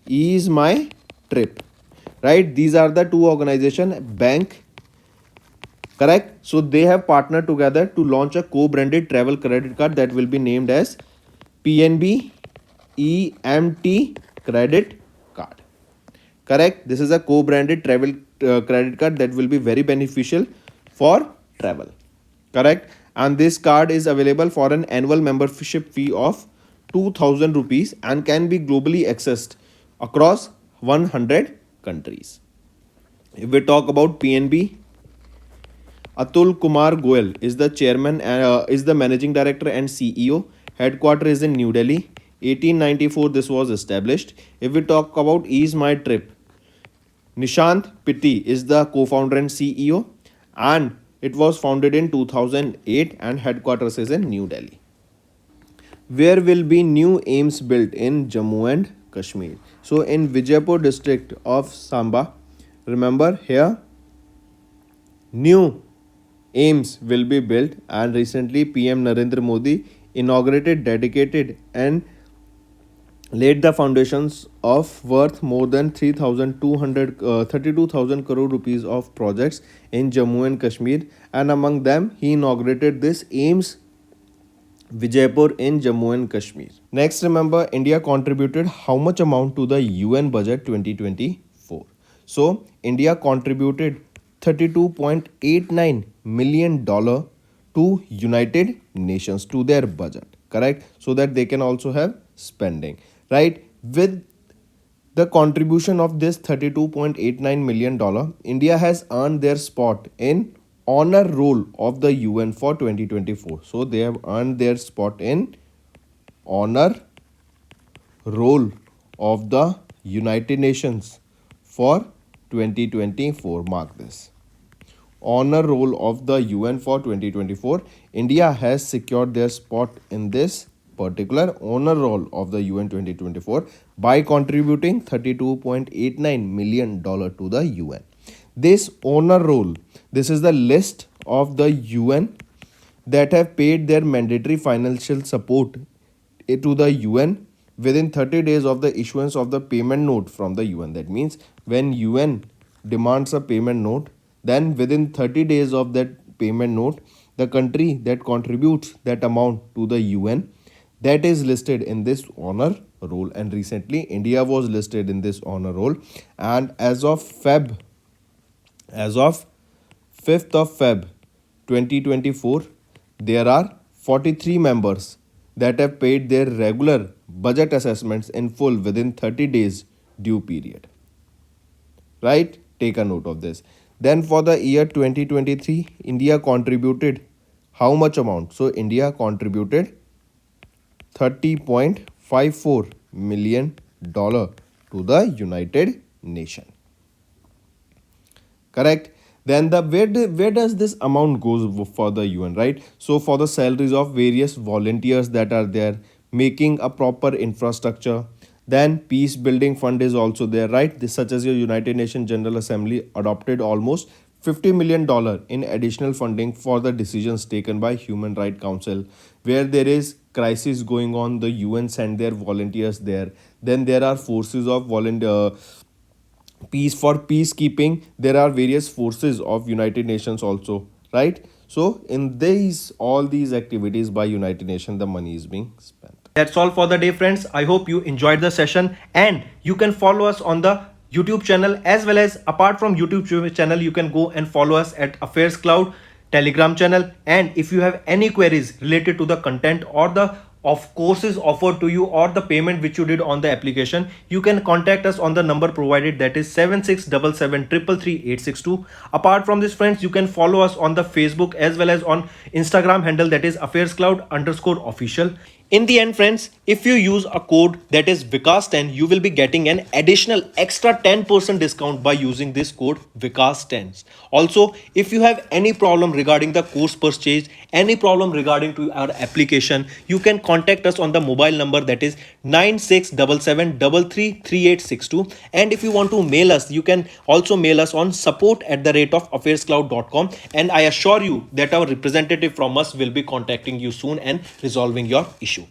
Ease My Trip, right? These are the two organization, bank, correct. So they have partnered together to launch a co-branded travel credit card that will be named as PNB EMT credit card, correct. This is a co-branded travel credit card that will be very beneficial for travel, correct. And this card is available for an annual membership fee of 2000 rupees and can be globally accessed across 100 countries. If we talk about PNB, Atul Kumar Goyal is the chairman, is the managing director and CEO. Headquarter is in New Delhi. 1894 this was established. If we talk about Ease My Trip, Nishant Pitti is the co-founder and CEO, and it was founded in 2008 and headquarters is in New Delhi. Where will be new AIMS built in Jammu and Kashmir? So in Vijaypur district of Samba, remember here, new AIMS will be built, and recently PM Narendra Modi inaugurated, dedicated and laid the foundations of worth more than 32,000 crore rupees of projects in Jammu and Kashmir, and among them he inaugurated this AIMS Vijaypur in Jammu and Kashmir. Next, remember, India contributed how much amount to the UN budget 2024? So India contributed $32.89 million to United Nations, to their budget, correct, so that they can also have spending, right. With the contribution of this $32.89 million, India has earned their spot in honor roll of the UN for 2024. So they have earned their spot in honor roll of the United Nations for 2024. Mark this. Honor roll of the UN for 2024. India has secured their spot in this particular honor roll of the UN 2024 by contributing $32.89 million to the UN. This honor roll, this is the list of the UN that have paid their mandatory financial support to the UN within 30 days of the issuance of the payment note from the UN. That means when UN demands a payment note, then within 30 days of that payment note, the country that contributes that amount to the UN, that is listed in this honor roll. And recently India was listed in this honor roll, and as of 5th of Feb 2024, there are 43 members that have paid their regular budget assessments in full within 30 days due period. Right? Take a note of this. Then for the year 2023, India contributed how much amount? So India contributed $30.54 million to the United Nations. Correct? Then where does this amount goes for the UN, right? So for the salaries of various volunteers that are there, making a proper infrastructure. Then peace building fund is also there, right? This, such as your United Nations General Assembly adopted almost $50 million in additional funding for the decisions taken by Human Rights Council, where there is crisis going on, the UN send their volunteers there. Then there are forces of volunteer peace for peacekeeping. There are various forces of United Nations also, right? So in these all these activities by United Nations, the money is being spent. That's all for the day, friends. I hope you enjoyed the session, and you can follow us on the YouTube channel, as well as apart from YouTube channel, you can go and follow us at AffairsCloud Telegram channel. And if you have any queries related to the content or the of courses offered to you or the payment which you did on the application, you can contact us on the number provided, that is 7677333862. Apart from this, friends, you can follow us on the Facebook as well as on Instagram handle, that is AffairsCloud_official. In the end, friends, if you use a code that is Vikas10, you will be getting an additional extra 10% discount by using this code Vikas10. Also, if you have any problem regarding the course purchase, any problem regarding to our application, you can contact us on the mobile number, that is 9677333862. And if you want to mail us, you can also mail us on support@affairscloud.com, and I assure you that our representative from us will be contacting you soon and resolving your issue.